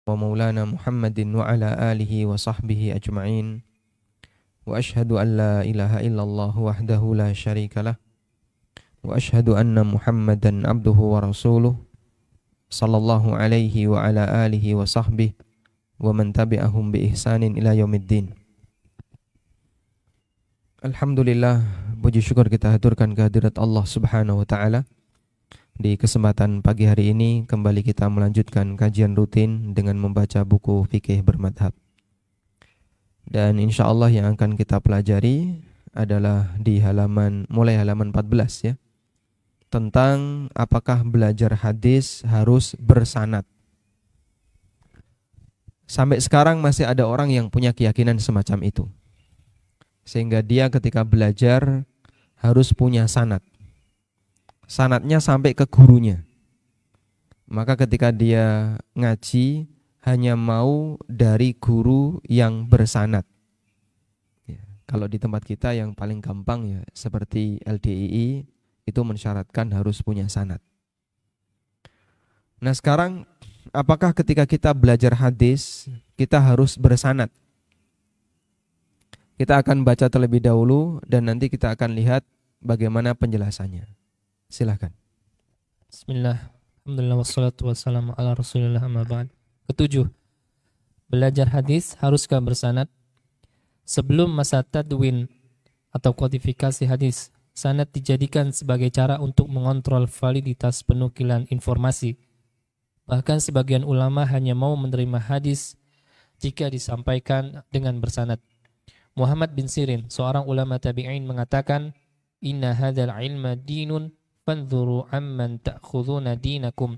wa maulana Muhammadin wa ala alihi wa sahbihi ajma'in wa ashhadu an la ilaha illallah wahdahu la syarikalah wa ashhadu anna Muhammadan abduhu wa rasuluh sallallahu alaihi wa ala alihi wa sahbihi wa man tabi'ahum bi ihsanin ila yaumiddin. Alhamdulillah, puji syukur kita haturkan kehadirat Allah Subhanahu wa taala. Di kesempatan pagi hari ini kembali kita melanjutkan kajian rutin dengan membaca buku fikih bermadhab. Dan insya Allah yang akan kita pelajari adalah di mulai halaman 14 ya. Tentang apakah belajar hadis harus bersanad. Sampai sekarang masih ada orang yang punya keyakinan semacam itu. Sehingga dia ketika belajar harus punya sanad. Sanadnya sampai ke gurunya. Maka ketika dia ngaji hanya mau dari guru yang bersanad ya, kalau di tempat kita yang paling gampang ya seperti LDII itu mensyaratkan harus punya sanad. Nah sekarang apakah ketika kita belajar hadis kita harus bersanad? Kita akan baca terlebih dahulu dan nanti kita akan lihat bagaimana penjelasannya. Silakan. Bismillah, alhamdulillah wassalatu wassalamu ala rasulillah amma ba'd. Ketujuh, belajar hadis haruskah bersanad? Sebelum masa tadwin atau kodifikasi hadis, sanad dijadikan sebagai cara untuk mengontrol validitas penukilan informasi. Bahkan sebagian ulama hanya mau menerima hadis jika disampaikan dengan bersanad. Muhammad bin Sirin, seorang ulama tabi'in mengatakan, "Inna hadzal ilma dinun fanzuru amman ta'khuduna dinakum."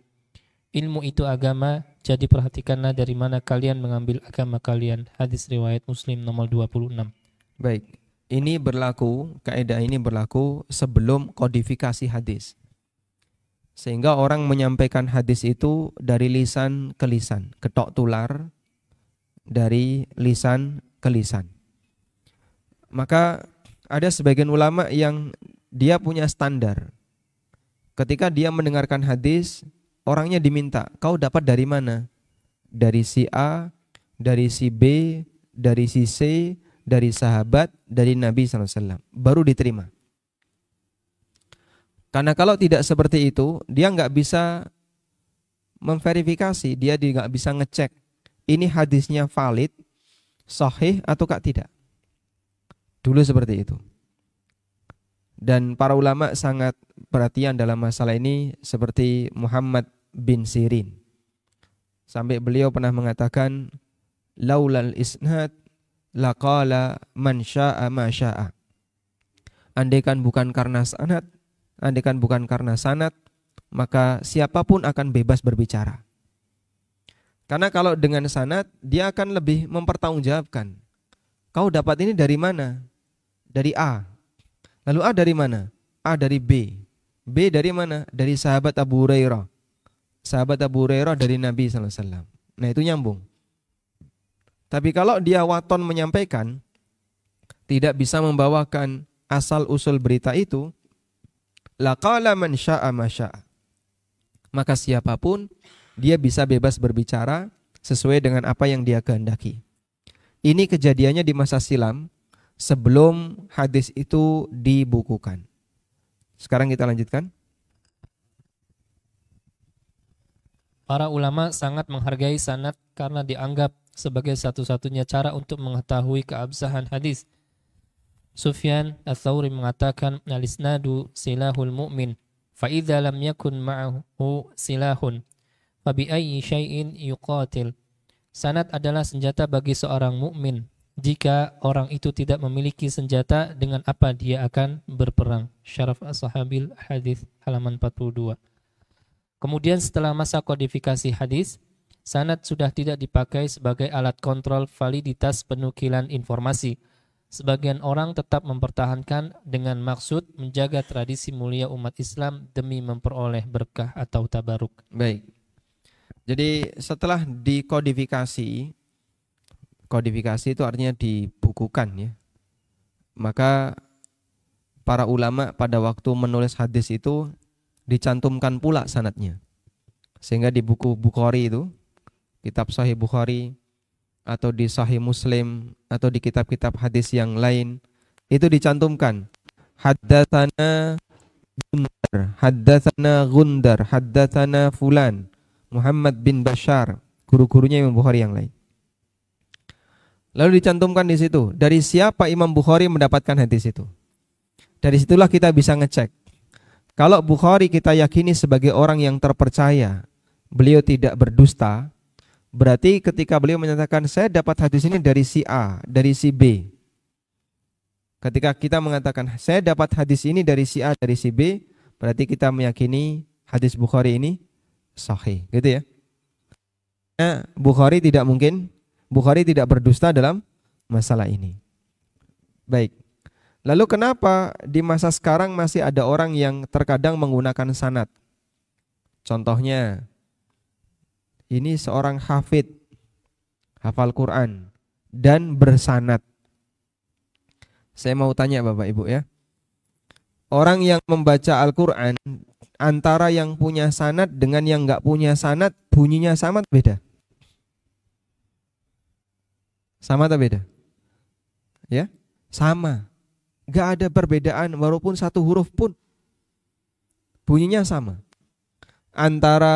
Ilmu itu agama, jadi perhatikanlah dari mana kalian mengambil agama kalian. Hadis riwayat Muslim nomor 26. Baik, ini berlaku, kaidah ini berlaku sebelum kodifikasi hadis. Sehingga orang menyampaikan hadis itu dari lisan ke lisan, ketok tular dari lisan ke lisan. Maka ada sebagian ulama yang dia punya standar. Ketika dia mendengarkan hadis, orangnya diminta, kau dapat dari mana? Dari si A, dari si B, dari si C, dari sahabat, dari Nabi SAW. Baru diterima. Karena kalau tidak seperti itu, dia nggak bisa memverifikasi, dia nggak bisa ngecek ini hadisnya valid, sahih atau tidak. Dulu seperti itu. Dan para ulama sangat perhatian dalam masalah ini seperti Muhammad bin Sirin. Sampai beliau pernah mengatakan, laulal isnad laqala man syaa ma syaa. Andaikan bukan karena sanad, maka siapapun akan bebas berbicara. Karena kalau dengan sanad, dia akan lebih mempertanggungjawabkan. Kau dapat ini dari mana? Dari A. Lalu A dari mana? A dari B. B dari mana? Dari sahabat Abu Hurairah. Sahabat Abu Hurairah dari Nabi SAW. Nah itu nyambung. Tapi kalau dia waton menyampaikan, tidak bisa membawakan asal-usul berita itu, laqala man syaa ma syaa. Maka siapapun dia bisa bebas berbicara sesuai dengan apa yang dia kehendaki. Ini kejadiannya di masa silam sebelum hadis itu dibukukan. Sekarang kita lanjutkan. Para ulama sangat menghargai sanad karena dianggap sebagai satu-satunya cara untuk mengetahui keabsahan hadis. Sufyan Ats-Tsauri mengatakan, "Al-isnadu silahul mu'min, fa idza lam yakun ma'ahu silahun, fa bi ayyi syai'in yuqatil." Sanad adalah senjata bagi seorang mukmin. Jika orang itu tidak memiliki senjata, dengan apa dia akan berperang? Syaraf As-Sahabil Hadis halaman 42. Kemudian setelah masa kodifikasi hadis, sanad sudah tidak dipakai sebagai alat kontrol validitas penukilan informasi. Sebagian orang tetap mempertahankan dengan maksud menjaga tradisi mulia umat Islam demi memperoleh berkah atau tabaruk. Baik. Jadi setelah dikodifikasi, kodifikasi itu artinya dibukukan ya. Maka para ulama pada waktu menulis hadis itu dicantumkan pula sanadnya. Sehingga di buku Bukhari itu kitab Sahih Bukhari atau di Sahih Muslim atau di kitab-kitab hadis yang lain itu dicantumkan haddatsana Gundar, haddatsana fulan, Muhammad bin Bashar, guru-gurunya Imam Bukhari yang lain. Lalu dicantumkan di situ dari siapa Imam Bukhari mendapatkan hadis itu. Dari situlah kita bisa ngecek. Kalau Bukhari kita yakini sebagai orang yang terpercaya, beliau tidak berdusta, berarti ketika beliau menyatakan saya dapat hadis ini dari si A, dari si B. Ketika kita mengatakan saya dapat hadis ini dari si A, dari si B, berarti kita meyakini hadis Bukhari ini sahih, gitu ya. Nah, Bukhari tidak berdusta dalam masalah ini. Baik. Lalu kenapa di masa sekarang masih ada orang yang terkadang menggunakan sanad? Contohnya, ini seorang hafid, hafal Quran, dan bersanad. Saya mau tanya Bapak Ibu ya. Orang yang membaca Al-Quran, antara yang punya sanad dengan yang enggak punya sanad, bunyinya sama atau beda? Sama atau beda? Ya, sama. Enggak ada perbedaan walaupun satu huruf pun. Bunyinya sama. Antara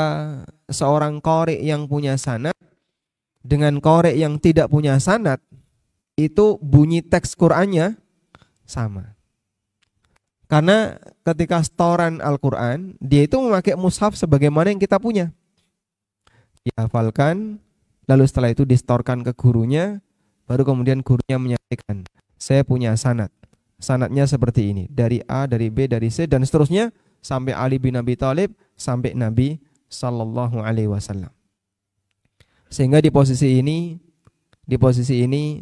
seorang qari yang punya sanad dengan qari yang tidak punya sanad, itu bunyi teks Qur'annya sama. Karena ketika setoran Al-Quran, dia itu memakai mushaf sebagaimana yang kita punya. Dihafalkan, lalu setelah itu disetorkan ke gurunya, baru kemudian gurunya menyampaikan, saya punya sanad. Sanadnya seperti ini, dari A, dari B, dari C, dan seterusnya, sampai Ali bin Abi Thalib, sampai Nabi Sallallahu Alaihi Wasallam. Sehingga di posisi ini,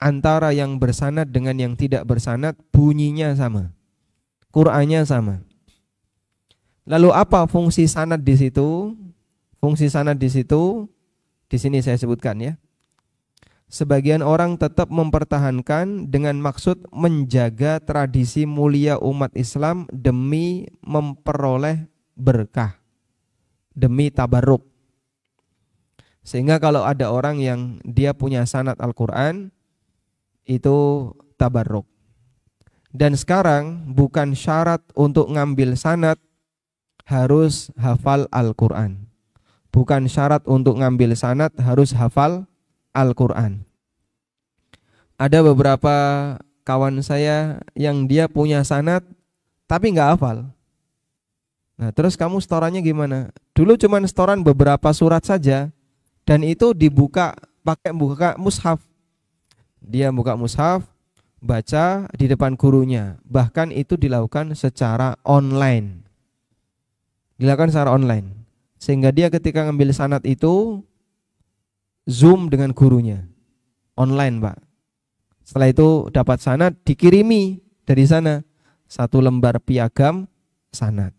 antara yang bersanad dengan yang tidak bersanad, bunyinya sama. Qur'annya sama. Lalu apa fungsi sanad di situ? Fungsi sanad di situ di sini saya sebutkan ya. Sebagian orang tetap mempertahankan dengan maksud menjaga tradisi mulia umat Islam demi memperoleh berkah, demi tabarruk. Sehingga kalau ada orang yang dia punya sanad Al-Qur'an, itu tabarruk. Dan sekarang bukan syarat untuk ngambil sanad harus hafal Al-Quran. Bukan syarat untuk ngambil sanad harus hafal Al-Quran. Ada beberapa kawan saya yang dia punya sanad tapi nggak hafal. Nah, terus kamu setorannya gimana? Dulu cuma setoran beberapa surat saja dan itu dibuka pakai buka mushaf. Dia buka mushaf, baca di depan gurunya. Bahkan itu dilakukan secara online. Sehingga dia ketika ngambil sanad itu Zoom dengan gurunya. Online, Pak. Setelah itu dapat sanad, dikirimi dari sana 1 lembar piagam sanad.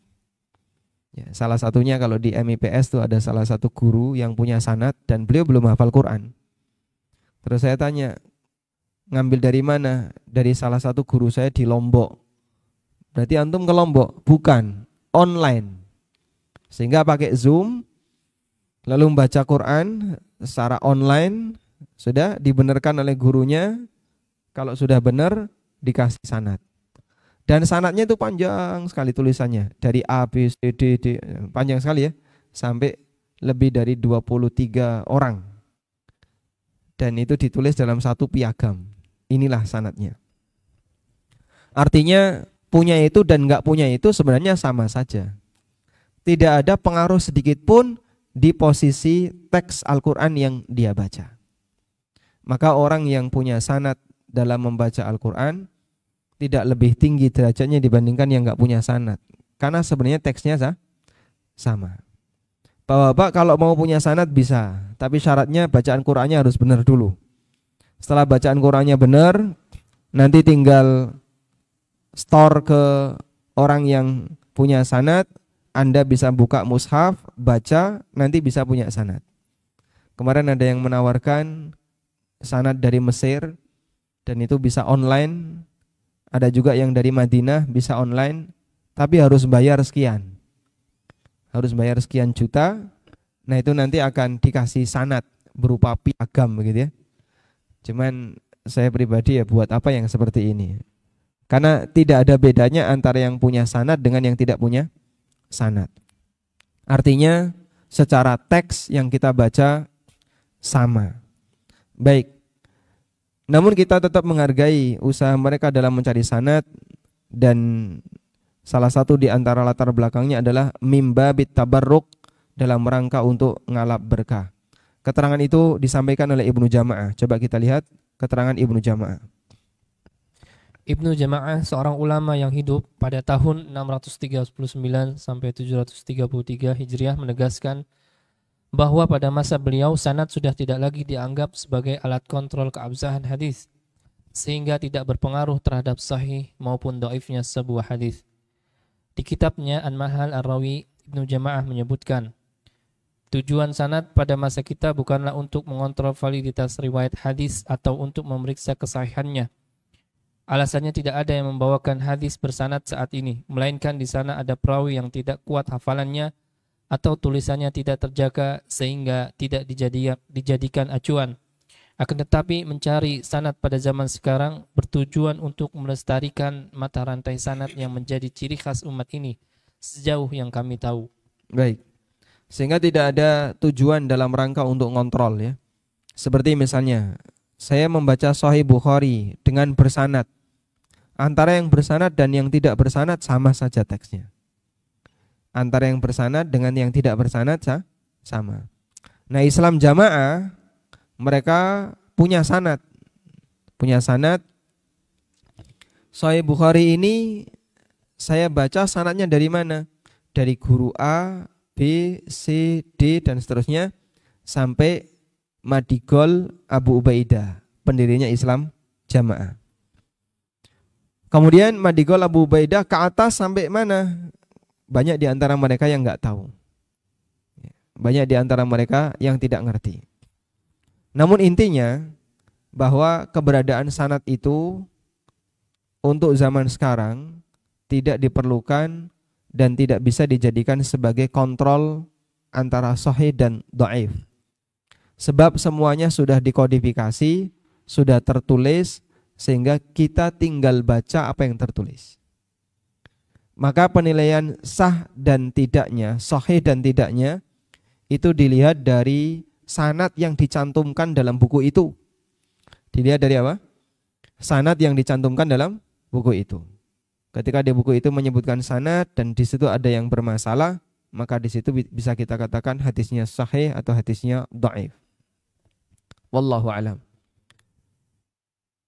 Ya, salah satunya kalau di MIPS tuh ada salah satu guru yang punya sanad dan beliau belum hafal Quran. Terus saya tanya, ngambil dari mana? Dari salah satu guru saya di Lombok. Berarti antum ke Lombok? Bukan, online. Sehingga pakai Zoom, lalu membaca Quran secara online, sudah dibenarkan oleh gurunya. Kalau sudah benar, dikasih sanad. Dan sanadnya itu panjang sekali tulisannya. Dari A, B, C, D, D, panjang sekali ya. Sampai lebih dari 23 orang. Dan itu ditulis dalam satu piagam. Inilah sanadnya. Artinya punya itu dan enggak punya itu sebenarnya sama saja. Tidak ada pengaruh sedikit pun di posisi teks Al-Quran yang dia baca. Maka orang yang punya sanad dalam membaca Al-Quran tidak lebih tinggi derajatnya dibandingkan yang enggak punya sanad. Karena sebenarnya teksnya sama. Bapak kalau mau punya sanad bisa, tapi syaratnya bacaan Qurannya harus benar dulu. Setelah bacaan Qurannya benar, nanti tinggal store ke orang yang punya sanad. Anda bisa buka mushaf, baca, nanti bisa punya sanad. Kemarin ada yang menawarkan sanad dari Mesir dan itu bisa online. Ada juga yang dari Madinah bisa online, tapi harus bayar sekian. Harus bayar sekian juta, Nah itu nanti akan dikasih sanad berupa piagam begitu ya. Cuman saya pribadi ya buat apa yang seperti ini? Karena tidak ada bedanya antara yang punya sanad dengan yang tidak punya sanad. Artinya secara teks yang kita baca sama. Baik. Namun kita tetap menghargai usaha mereka dalam mencari sanad, dan salah satu di antara latar belakangnya adalah mimba bit tabarruk, dalam rangka untuk ngalap berkah. Keterangan itu disampaikan oleh Ibnu Jama'ah. Coba kita lihat keterangan Ibnu Jama'ah. Ibnu Jama'ah seorang ulama yang hidup pada tahun 639 sampai 733 Hijriah menegaskan bahwa pada masa beliau sanad sudah tidak lagi dianggap sebagai alat kontrol keabsahan hadis, sehingga tidak berpengaruh terhadap sahih maupun dhaifnya sebuah hadis. Di kitabnya An-Mahal Ar-Rawi, Ibnu Jama'ah menyebutkan, tujuan sanad pada masa kita bukanlah untuk mengontrol validitas riwayat hadis atau untuk memeriksa kesahihannya. Alasannya tidak ada yang membawakan hadis bersanad saat ini, melainkan di sana ada perawi yang tidak kuat hafalannya atau tulisannya tidak terjaga sehingga tidak dijadikan acuan. Akan tetapi mencari sanad pada zaman sekarang bertujuan untuk melestarikan mata rantai sanad yang menjadi ciri khas umat ini sejauh yang kami tahu. Baik. Sehingga tidak ada tujuan dalam rangka untuk ngontrol ya. Seperti misalnya saya membaca Sahih Bukhari dengan bersanad. Antara yang bersanad dan yang tidak bersanad sama saja teksnya. Antara yang bersanad dengan yang tidak bersanad sama. Nah, Islam Jamaah mereka punya sanad. Punya sanad. Sahih Bukhari ini saya baca sanadnya dari mana? Dari guru A, B, C, D dan seterusnya sampai Madigol Abu Ubaidah, pendirinya Islam Jamaah. Kemudian Madigol Abu Ubaidah ke atas sampai mana? Banyak di antara mereka yang enggak tahu. Banyak di antara mereka yang tidak ngerti. Namun intinya bahwa keberadaan sanad itu untuk zaman sekarang tidak diperlukan dan tidak bisa dijadikan sebagai kontrol antara sahih dan dhaif. Sebab semuanya sudah dikodifikasi, sudah tertulis, sehingga kita tinggal baca apa yang tertulis. Maka penilaian sah dan tidaknya, sahih dan tidaknya itu dilihat dari sanad yang dicantumkan dalam buku itu. Dilihat dari apa? Sanad yang dicantumkan dalam buku itu. Ketika di buku itu menyebutkan sanad dan di situ ada yang bermasalah, maka di situ bisa kita katakan hadisnya sahih atau hadisnya dhaif. Wallahu alam.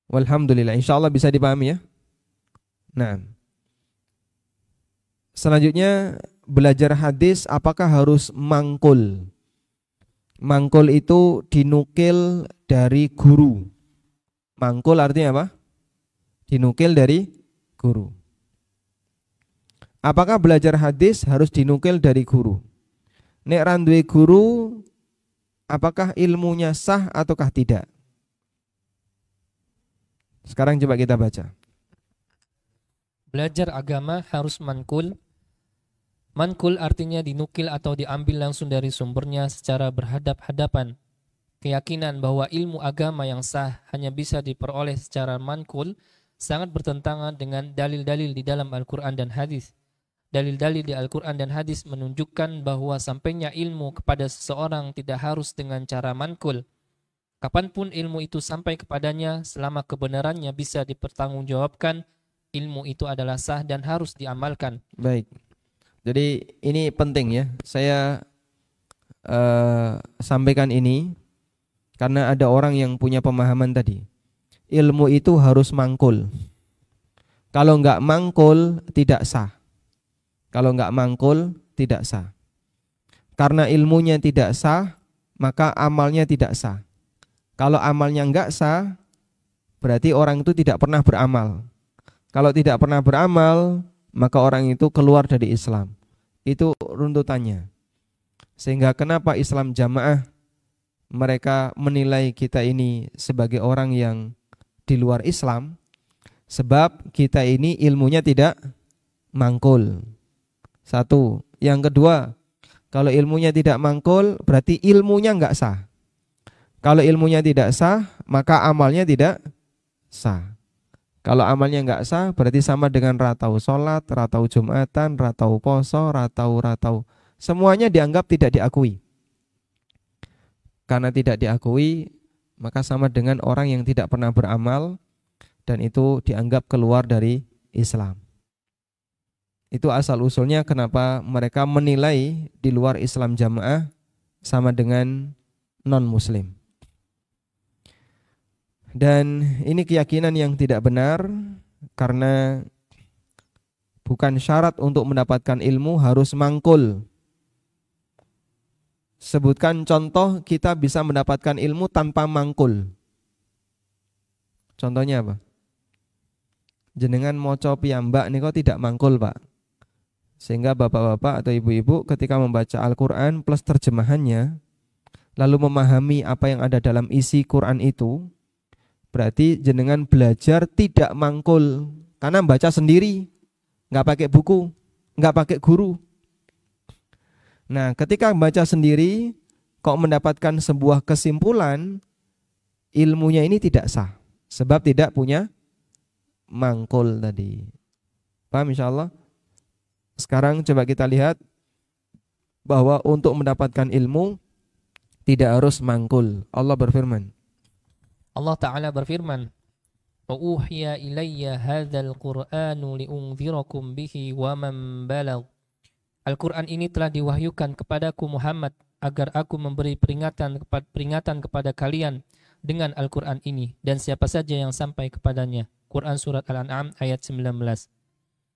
Walhamdulillah, insyaallah bisa dipahami ya. Nah, selanjutnya belajar hadis apakah harus mangkul? Mangkul itu dinukil dari guru. Mangkul artinya apa? Dinukil dari guru. Apakah belajar hadis harus dinukil dari guru? Nek randuwe guru, apakah ilmunya sah ataukah tidak? Sekarang coba kita baca. Belajar agama harus mankul. Mankul artinya dinukil atau diambil langsung dari sumbernya secara berhadap-hadapan. Keyakinan bahwa ilmu agama yang sah hanya bisa diperoleh secara mankul sangat bertentangan dengan dalil-dalil di dalam Al-Quran dan hadis. Dalil-dalil di Al-Quran dan hadis menunjukkan bahwa sampainya ilmu kepada seseorang tidak harus dengan cara mankul. Kapanpun ilmu itu sampai kepadanya, selama kebenarannya bisa dipertanggungjawabkan, ilmu itu adalah sah dan harus diamalkan. Baik. Jadi ini penting ya. Saya sampaikan ini karena ada orang yang punya pemahaman tadi. Ilmu itu harus mangkul. Kalau enggak mangkul tidak sah. Kalau enggak mangkul tidak sah. Karena ilmunya tidak sah, maka amalnya tidak sah. Kalau amalnya enggak sah, berarti orang itu tidak pernah beramal. Kalau tidak pernah beramal, maka orang itu keluar dari Islam. Itu runtutannya. Sehingga kenapa Islam Jamaah mereka menilai kita ini sebagai orang yang di luar Islam? Sebab kita ini ilmunya tidak mangkul. Satu. Yang kedua, Kalau ilmunya tidak mangkul, berarti ilmunya enggak sah. Kalau ilmunya tidak sah, maka amalnya tidak sah. Kalau amalnya enggak sah, berarti sama dengan ratau sholat, ratau jumatan, ratau poso, ratau. Semuanya dianggap tidak diakui. Karena tidak diakui, maka sama dengan orang yang tidak pernah beramal, dan itu dianggap keluar dari Islam. Itu asal usulnya kenapa mereka menilai di luar Islam jamaah sama dengan non-muslim. Dan ini keyakinan yang tidak benar, karena bukan syarat untuk mendapatkan ilmu harus mangkul. Sebutkan contoh kita bisa mendapatkan ilmu tanpa mangkul. Contohnya apa? Jenengan maca piyambak niko tidak mangkul, Pak. Sehingga bapak-bapak atau ibu-ibu ketika membaca Al-Quran plus terjemahannya, lalu memahami apa yang ada dalam isi Quran itu, berarti jenengan belajar tidak mangkul. Karena baca sendiri, nggak pakai buku, nggak pakai guru. Nah, ketika baca sendiri, kok mendapatkan sebuah kesimpulan, ilmunya ini tidak sah. Sebab tidak punya mangkul tadi. Paham insyaallah? Sekarang coba kita lihat bahwa untuk mendapatkan ilmu tidak harus mangkul. Allah berfirman. Allah Ta'ala berfirman, "Wa uhiya ilayya hadzal Qur'anu liunzirakum bihi wa man balagh." Al-Quran ini telah diwahyukan kepadaku Muhammad agar aku memberi peringatan kepada kalian dengan Al-Quran ini dan siapa saja yang sampai kepadanya. Quran Surat Al-An'am ayat 19.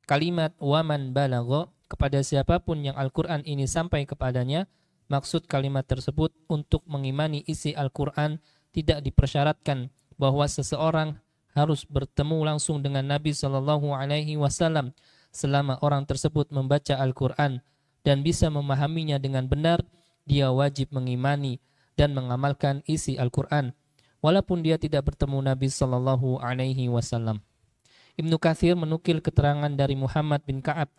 Kalimat waman balagho, kepada siapapun yang Al-Quran ini sampai kepadanya, maksud kalimat tersebut untuk mengimani isi Al-Quran tidak dipersyaratkan bahwa seseorang harus bertemu langsung dengan Nabi SAW selama orang tersebut membaca Al-Quran dan bisa memahaminya dengan benar. Dia wajib mengimani dan mengamalkan isi Al-Quran walaupun dia tidak bertemu Nabi SAW. Ibnu Katsir menukil keterangan dari Muhammad bin Ka'ab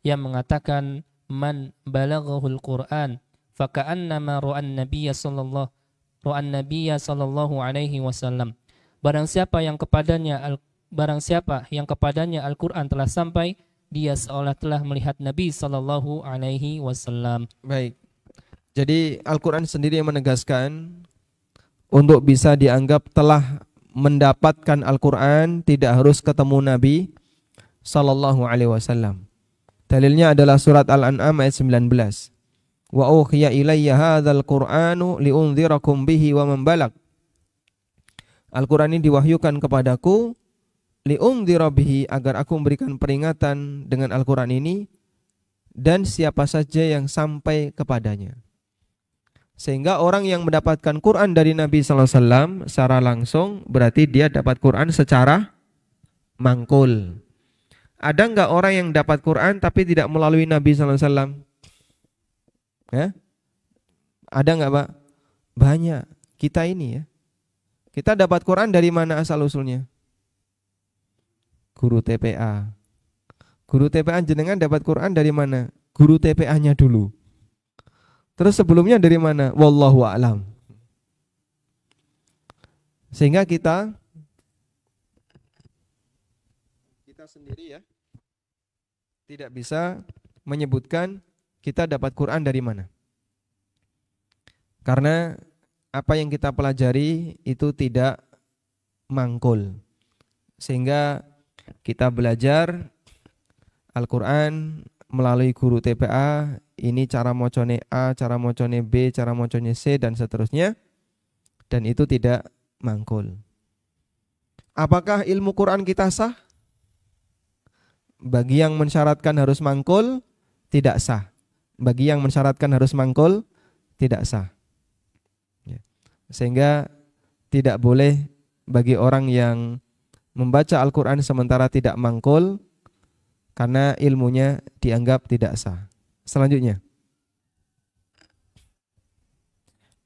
yang mengatakan, man balaghahul Qur'an faka'annama ra'an nabiyya sallallahu alaihi wasallam. Barang siapa yang kepadanya Al-Qur'an telah sampai, dia seolah telah melihat Nabi sallallahu alaihi wasallam. Baik. Jadi Al-Qur'an sendiri yang menegaskan untuk bisa dianggap telah mendapatkan Al-Quran tidak harus ketemu Nabi sallallahu alaihi wasallam. Dalilnya adalah surat Al-An'am ayat 19. Wa uhiya ilayya hadzal Qur'anu liunzirakum bihi wa man balagh. Al-Quran ini diwahyukan kepadaku liunzira bihi, agar aku memberikan peringatan dengan Al-Quran ini dan siapa saja yang sampai kepadanya. Sehingga orang yang mendapatkan Quran dari Nabi SAW secara langsung, berarti dia dapat Quran secara mangkul. Ada enggak orang yang dapat Quran tapi tidak melalui Nabi SAW? Ya? Ada enggak, Pak? Banyak. Kita ini ya. Kita dapat Quran dari mana asal usulnya? Guru TPA. Guru TPA jenengan dapat Quran dari mana? Guru TPA-nya dulu. Terus sebelumnya dari mana? Wallahu a'lam. Sehingga kita sendiri ya tidak bisa menyebutkan kita dapat Quran dari mana. Karena apa yang kita pelajari itu tidak mangkul. Sehingga kita belajar Al-Quran melalui guru TPA, ini cara mocone A, cara mocone B, cara mocone C, dan seterusnya. Dan itu tidak mangkul. Apakah ilmu Quran kita sah? Bagi yang mensyaratkan harus mangkul, tidak sah. Bagi yang mensyaratkan harus mangkul, tidak sah. Sehingga tidak boleh bagi orang yang membaca Al-Quran sementara tidak mangkul, karena ilmunya dianggap tidak sah. Selanjutnya,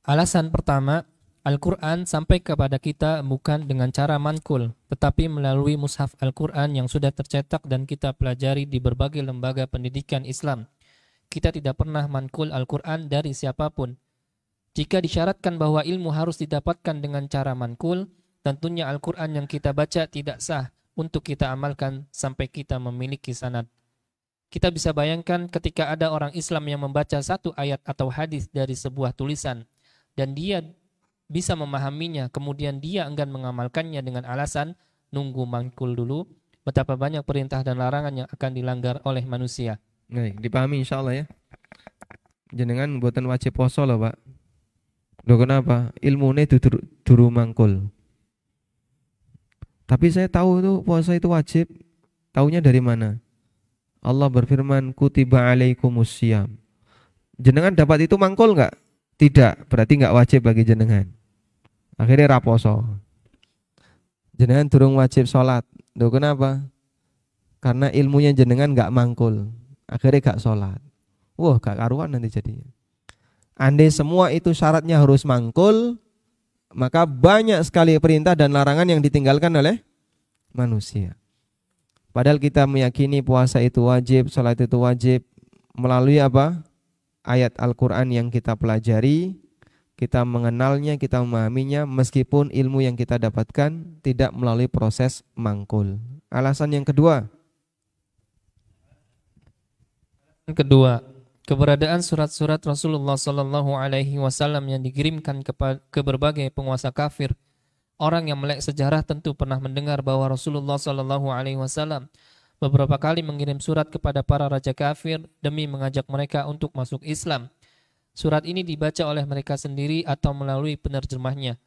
alasan pertama, Al-Quran sampai kepada kita bukan dengan cara mangkul, tetapi melalui mushaf Al-Quran yang sudah tercetak dan kita pelajari di berbagai lembaga pendidikan Islam. kita tidak pernah mankul Al-Quran dari siapapun. Jika disyaratkan bahwa ilmu harus didapatkan dengan cara mankul, tentunya Al-Quran yang kita baca tidak sah untuk kita amalkan sampai kita memiliki sanad. Kita bisa bayangkan ketika ada orang Islam yang membaca satu ayat atau hadis dari sebuah tulisan, dan dia bisa memahaminya, kemudian dia enggan mengamalkannya dengan alasan nunggu mankul dulu, betapa banyak perintah dan larangan yang akan dilanggar oleh manusia. Baik, dipahami insyaallah ya. Jenengan buatan wajib poso loh Pak. Loh kenapa? Ilmune duru mangkul. Tapi saya tahu tuh puasa itu wajib. Taunya dari mana? Allah berfirman, kutiba alaikumusiyam. Jenengan dapat itu mangkul enggak? Tidak, berarti enggak wajib bagi jenengan. Akhirnya raposo. Jenengan durung wajib sholat. Loh kenapa? Karena ilmunya jenengan enggak mangkul. Akhirnya gak sholat. Wah gak karuan nanti jadinya. Andai semua itu syaratnya harus mangkul, maka banyak sekali perintah dan larangan yang ditinggalkan oleh manusia. Padahal kita meyakini puasa itu wajib, sholat itu wajib, melalui apa? Ayat Al-Quran yang kita pelajari, kita mengenalnya, kita memahaminya, meskipun ilmu yang kita dapatkan tidak melalui proses mangkul. Alasan yang kedua, keberadaan surat-surat Rasulullah Sallallahu Alaihi Wasallam yang dikirimkan ke berbagai penguasa kafir. Orang yang melek sejarah tentu pernah mendengar bahwa Rasulullah Sallallahu Alaihi Wasallam beberapa kali mengirim surat kepada para raja kafir demi mengajak mereka untuk masuk Islam. Surat ini dibaca oleh mereka sendiri atau melalui penerjemahnya.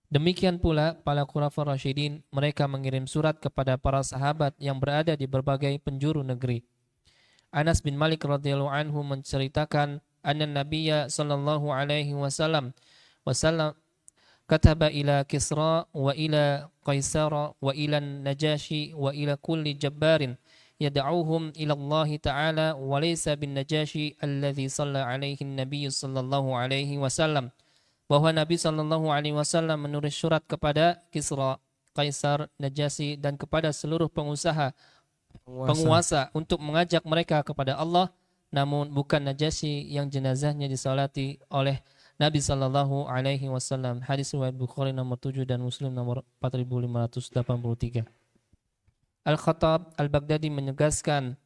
Demikian pula para Khulafaur Rasyidin, mereka mengirim surat kepada para sahabat yang berada di berbagai penjuru negeri. Anas bin Malik radhiyallahu anhu menceritakan anna Nabiyya sallallahu alaihi wasallam kataba ila Kisra wa ila Qaisara wa ila Najashi wa ila kulli jabbarin yad'uuhum ila Allah ta'ala wa laysa bin Najashi alladhi shalla alaihi an-nabiy sallallahu alaihi wasallam, bahwa Nabi sallallahu alaihi wasallam menulis surat kepada Kisra, Kaisar, Najasyi dan kepada seluruh penguasa untuk mengajak mereka kepada Allah, namun bukan Najasyi yang jenazahnya disalati oleh Nabi sallallahu alaihi wasallam. Hadis riwayat Bukhari nomor 7 dan Muslim nomor 4583. Al-Khattab Al-Baghdadi menegaskan,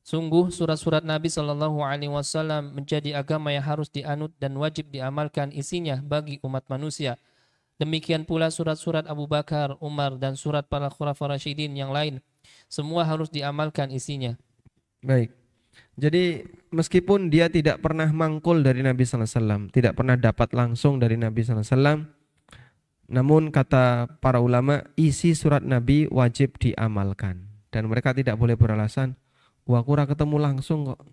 sungguh surat-surat Nabi sallallahu alaihi wasallam menjadi agama yang harus dianut dan wajib diamalkan isinya bagi umat manusia. Demikian pula surat-surat Abu Bakar, Umar dan surat para Khulafaur Rasyidin yang lain. Semua harus diamalkan isinya. Baik. Jadi meskipun dia tidak pernah mangkul dari Nabi sallallahu alaihi wasallam, tidak pernah dapat langsung dari Nabi sallallahu alaihi wasallam, namun kata para ulama, isi surat Nabi wajib diamalkan. Dan mereka tidak boleh beralasan, wah aku ora ketemu langsung kok.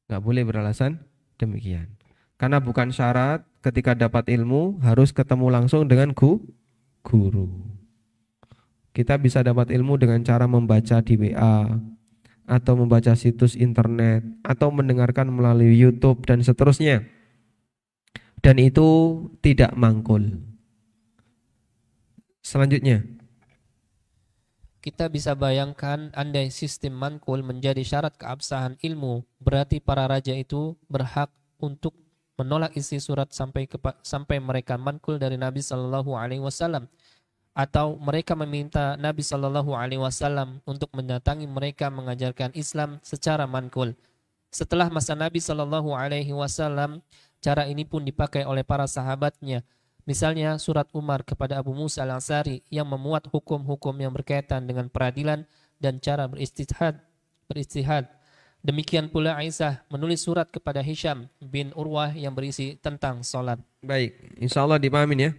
Enggak boleh beralasan demikian. Karena bukan syarat ketika dapat ilmu harus ketemu langsung dengan guru. Kita bisa dapat ilmu dengan cara membaca di WA, atau membaca situs internet, atau mendengarkan melalui YouTube dan seterusnya. Dan itu tidak mangkul. Selanjutnya, kita bisa bayangkan andai sistem mankul menjadi syarat keabsahan ilmu, berarti para raja itu berhak untuk menolak isi surat sampai mereka mankul dari Nabi sallallahu alaihi wasallam. Atau mereka meminta Nabi sallallahu alaihi wasallam untuk mendatangi mereka mengajarkan Islam secara mankul. Setelah masa Nabi sallallahu alaihi wasallam, cara ini pun dipakai oleh para sahabatnya. Misalnya surat Umar kepada Abu Musa al-Asy'ari yang memuat hukum-hukum yang berkaitan dengan peradilan dan cara beristihad. Demikian pula Aisyah menulis surat kepada Hisham bin Urwah yang berisi tentang salat. Baik, insyaallah dipahamin ya.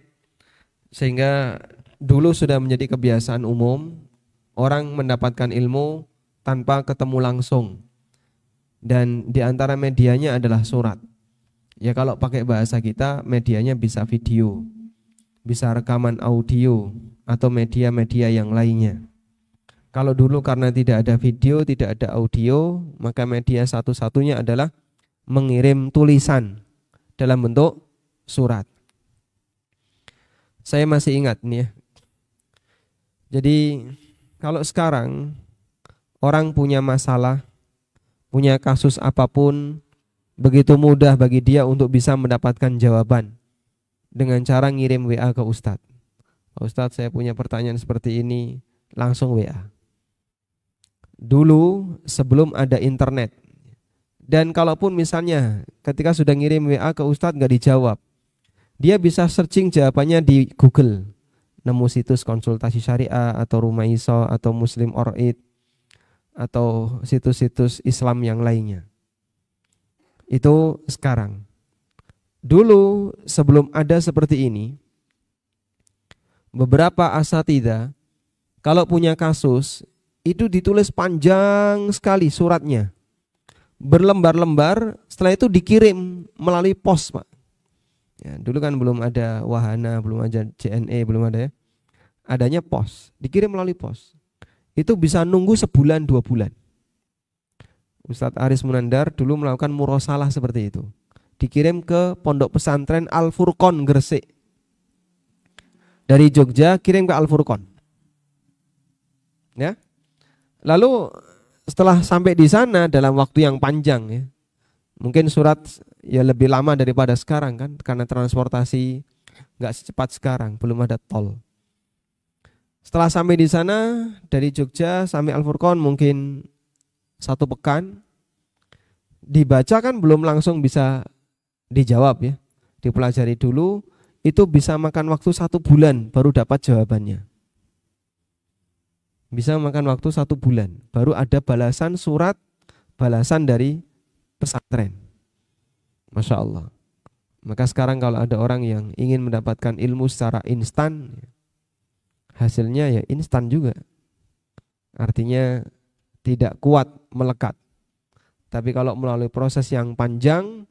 Sehingga dulu sudah menjadi kebiasaan umum orang mendapatkan ilmu tanpa ketemu langsung. Dan di antara medianya adalah surat. Ya kalau pakai bahasa kita, medianya bisa video, bisa rekaman audio, atau media-media yang lainnya. Kalau dulu karena tidak ada video, tidak ada audio, maka media satu-satunya adalah mengirim tulisan dalam bentuk surat. Saya masih ingat nih ya. Jadi kalau sekarang orang punya masalah, punya kasus apapun, begitu mudah bagi dia untuk bisa mendapatkan jawaban dengan cara ngirim WA ke Ustadz. Ustadz, saya punya pertanyaan seperti ini, langsung WA. Dulu sebelum ada internet, dan kalaupun misalnya ketika sudah ngirim WA ke Ustadz nggak dijawab, dia bisa searching jawabannya di Google, nemu situs konsultasi syariah atau Rumah Iso atau Muslim Orid atau situs-situs Islam yang lainnya. Itu sekarang. Dulu sebelum ada seperti ini, beberapa asatidzah kalau punya kasus itu ditulis panjang sekali suratnya, berlembar-lembar, setelah itu dikirim melalui pos, Pak. Ya, dulu kan belum ada wahana, belum ada JNE, belum ada ya. Adanya pos, dikirim melalui pos. Itu bisa nunggu sebulan 2 bulan. Ustadz Aris Munandar dulu melakukan murosalah seperti itu. Dikirim ke pondok pesantren Al Furqon Gresik. Dari Jogja kirim ke Al Furqon. Ya. Lalu setelah sampai di sana dalam waktu yang panjang ya. Mungkin surat ya lebih lama daripada sekarang kan, karena transportasi enggak secepat sekarang, belum ada tol. Setelah sampai di sana dari Jogja sampai Al Furqon mungkin 1 pekan, dibaca kan belum langsung bisa dijawab ya, dipelajari dulu, itu bisa makan waktu 1 bulan baru dapat jawabannya. Bisa makan waktu 1 bulan baru ada balasan surat, balasan dari pesantren. Masya Allah. Maka sekarang kalau ada orang yang ingin mendapatkan ilmu secara instan, hasilnya ya instan juga. Artinya tidak kuat melekat. Tapi kalau melalui proses yang panjang,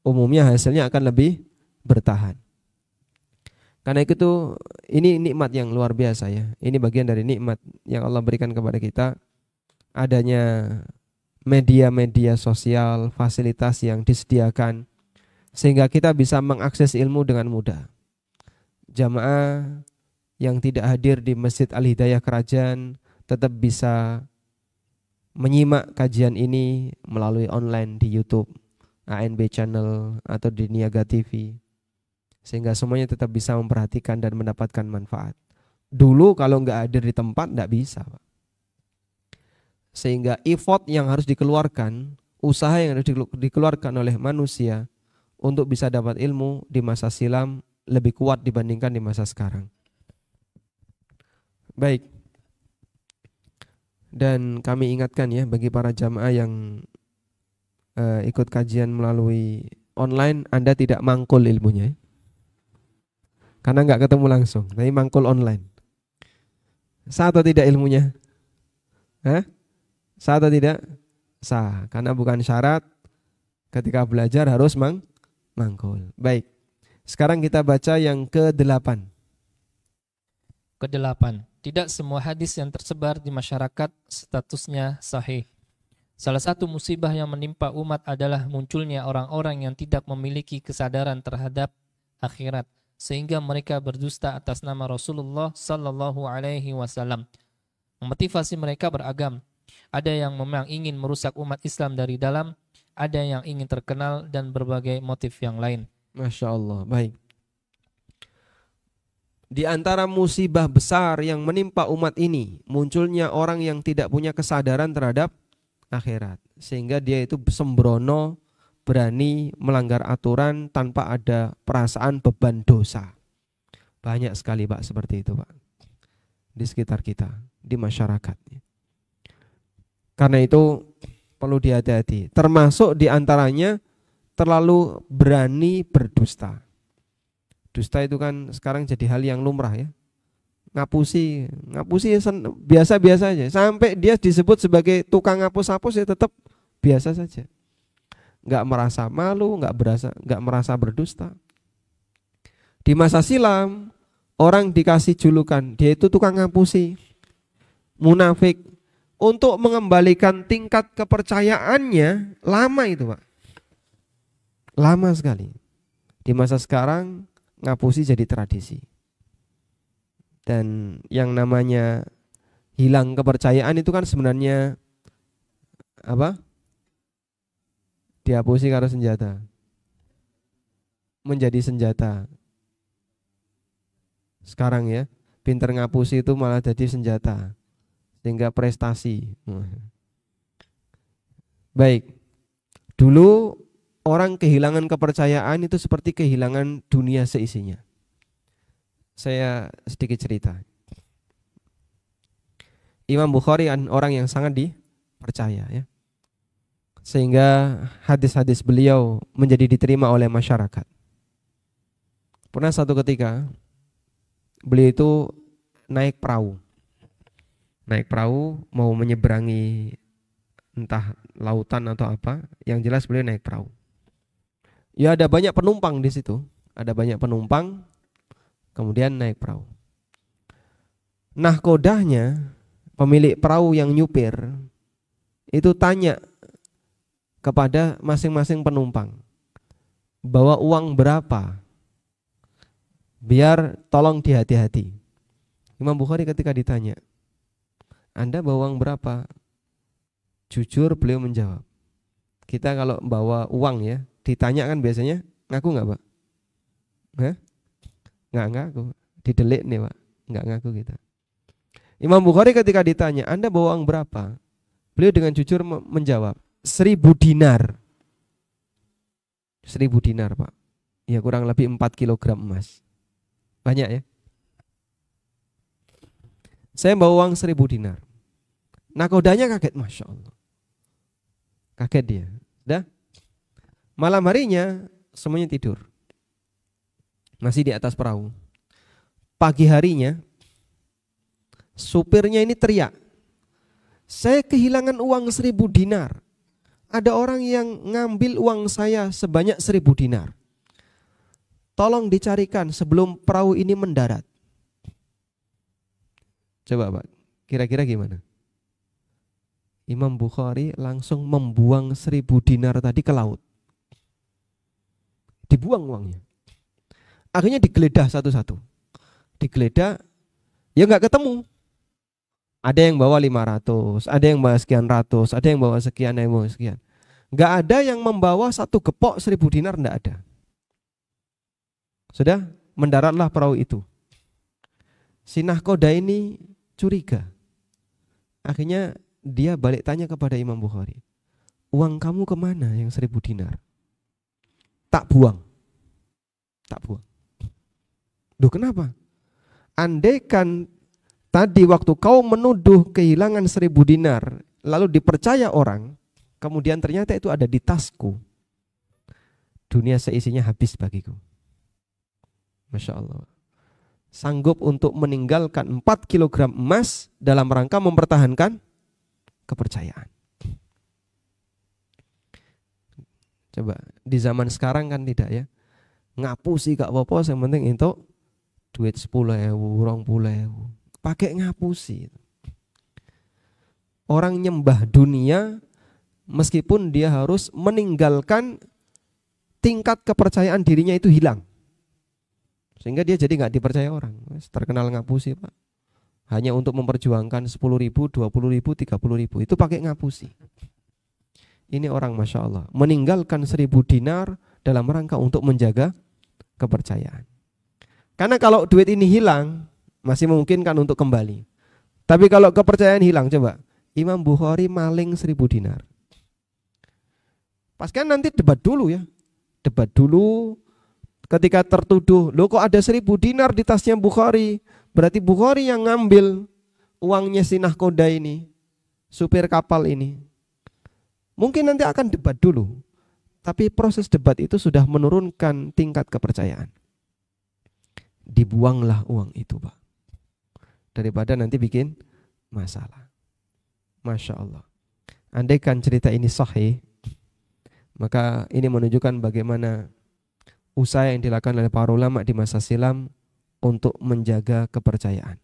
umumnya hasilnya akan lebih bertahan. Karena itu ini nikmat yang luar biasa ya. Ini bagian dari nikmat yang Allah berikan kepada kita, adanya media-media sosial, fasilitas yang disediakan sehingga kita bisa mengakses ilmu dengan mudah. Jamaah yang tidak hadir di Masjid Al-Hidayah Kerajaan tetap bisa menyimak kajian ini melalui online di YouTube, ANB Channel atau di Niaga TV, sehingga semuanya tetap bisa memperhatikan dan mendapatkan manfaat. Dulu kalau nggak hadir di tempat nggak bisa, Pak. Sehingga effort yang harus dikeluarkan, usaha yang harus dikeluarkan oleh manusia untuk bisa dapat ilmu di masa silam lebih kuat dibandingkan di masa sekarang. Baik. Dan kami ingatkan ya bagi para jamaah yang ikut kajian melalui online, Anda tidak mangkul ilmunya ya. Karena nggak ketemu langsung, tapi mangkul online. Sah atau tidak ilmunya? Sah atau tidak? Sah, karena bukan syarat ketika belajar harus mangkul. Baik, sekarang kita baca yang ke-8. Ke-8. Tidak semua hadis yang tersebar di masyarakat statusnya sahih. Salah satu musibah yang menimpa umat adalah munculnya orang-orang yang tidak memiliki kesadaran terhadap akhirat, sehingga mereka berdusta atas nama Rasulullah sallallahu alaihi wasallam. Motivasi mereka beragam. Ada yang memang ingin merusak umat Islam dari dalam, ada yang ingin terkenal, dan berbagai motif yang lain. Masya Allah, baik. Di antara musibah besar yang menimpa umat ini, munculnya orang yang tidak punya kesadaran terhadap akhirat, sehingga dia itu sembrono, berani melanggar aturan tanpa ada perasaan beban dosa. Banyak sekali Pak seperti itu Pak, di sekitar kita, di masyarakat. Karena itu perlu dihati-hati. Termasuk di antaranya terlalu berani berdusta. Dusta itu kan sekarang jadi hal yang lumrah ya. Ngapusi biasa-biasa aja. Sampai dia disebut sebagai tukang ngapus-hapus ya tetap biasa saja. Enggak merasa malu, enggak merasa berdusta. Di masa silam orang dikasih julukan dia itu tukang ngapusi, munafik. Untuk mengembalikan tingkat kepercayaannya lama itu Pak. Lama sekali. Di masa sekarang ngapusi jadi tradisi. Dan yang namanya hilang kepercayaan itu kan sebenarnya apa? Dihapusi karo senjata. Menjadi senjata. Sekarang ya, pinter ngapusi itu malah jadi senjata. Sehingga prestasi. Baik. Dulu orang kehilangan kepercayaan itu seperti kehilangan dunia seisinya. Saya sedikit cerita. Imam Bukhari orang yang sangat dipercaya ya. Sehingga hadis-hadis beliau menjadi diterima oleh masyarakat. Pernah satu ketika beliau itu naik perahu. Naik perahu mau menyeberangi entah lautan atau apa, yang jelas beliau naik perahu. Ya ada banyak penumpang di situ, ada banyak penumpang, kemudian naik perahu. Nahkodahnya, pemilik perahu yang nyupir, itu tanya kepada masing-masing penumpang, bawa uang berapa? Biar tolong dihati-hati. Imam Bukhari ketika ditanya, Anda bawa uang berapa? Jujur beliau menjawab. Kita kalau bawa uang ya, ditanya kan biasanya ngaku nggak Pak? Nggak ngaku, didelik nih Pak, nggak ngaku kita. Imam Bukhari ketika ditanya, Anda bawa uang berapa? Beliau dengan jujur menjawab, 1.000 dinar. 1.000 dinar Pak. Ya kurang lebih 4 kilogram emas. Banyak ya. Saya bawa uang 1.000 dinar. Nakodanya kaget, Masya Allah. Kaget dia. Dah. Malam harinya semuanya tidur. Masih di atas perahu. Pagi harinya supirnya ini teriak, saya kehilangan uang 1.000 dinar. Ada orang yang ngambil uang saya sebanyak 1.000 dinar. Tolong dicarikan sebelum perahu ini mendarat. Coba Pak, kira-kira gimana? Imam Bukhari langsung membuang 1.000 dinar tadi ke laut. Dibuang uangnya. Akhirnya digeledah satu-satu. Digeledah, ya nggak ketemu. Ada yang bawa 500, ada yang bawa sekian ratus, ada yang bawa sekian, ada yang bawa sekian. Nggak ada yang membawa satu gepok 1.000 dinar, nggak ada. Sudah mendaratlah perahu itu. Si nahkoda ini curiga. Akhirnya dia balik tanya kepada Imam Bukhari, uang kamu kemana yang 1.000 dinar? Tak buang. Tak buang. Duh kenapa? Andaikan tadi waktu kau menuduh kehilangan 1.000 dinar, lalu dipercaya orang, kemudian ternyata itu ada di tasku, dunia seisinya habis bagiku. Masya Allah. Sanggup untuk meninggalkan 4 kilogram emas dalam rangka mempertahankan kepercayaan. Coba di zaman sekarang kan tidak ya. Ngapusi gak apa-apa, yang penting itu duit 10.000, 20.000. Pakai ngapusi. Orang nyembah dunia meskipun dia harus meninggalkan tingkat kepercayaan dirinya itu hilang. Sehingga dia jadi nggak dipercaya orang. Terkenal ngapusi Pak. Hanya untuk memperjuangkan 10.000, 20.000, 30.000. Itu pakai ngapusi. Ini orang Masya Allah meninggalkan 1.000 dinar dalam rangka untuk menjaga kepercayaan. Karena kalau duit ini hilang, masih mungkin kan untuk kembali. Tapi kalau kepercayaan hilang, coba Imam Bukhari maling 1.000 dinar. Pas kan nanti debat dulu ya. Debat dulu. Ketika tertuduh, loh kok ada 1.000 dinar di tasnya Bukhari? Berarti Bukhari yang ngambil uangnya si nahkoda ini, supir kapal ini. Mungkin nanti akan debat dulu. Tapi proses debat itu sudah menurunkan tingkat kepercayaan. Dibuanglah uang itu Pak. Daripada nanti bikin masalah. Masya Allah. Andaikan cerita ini sahih, maka ini menunjukkan bagaimana usaha yang dilakukan oleh para ulama di masa silam untuk menjaga kepercayaan.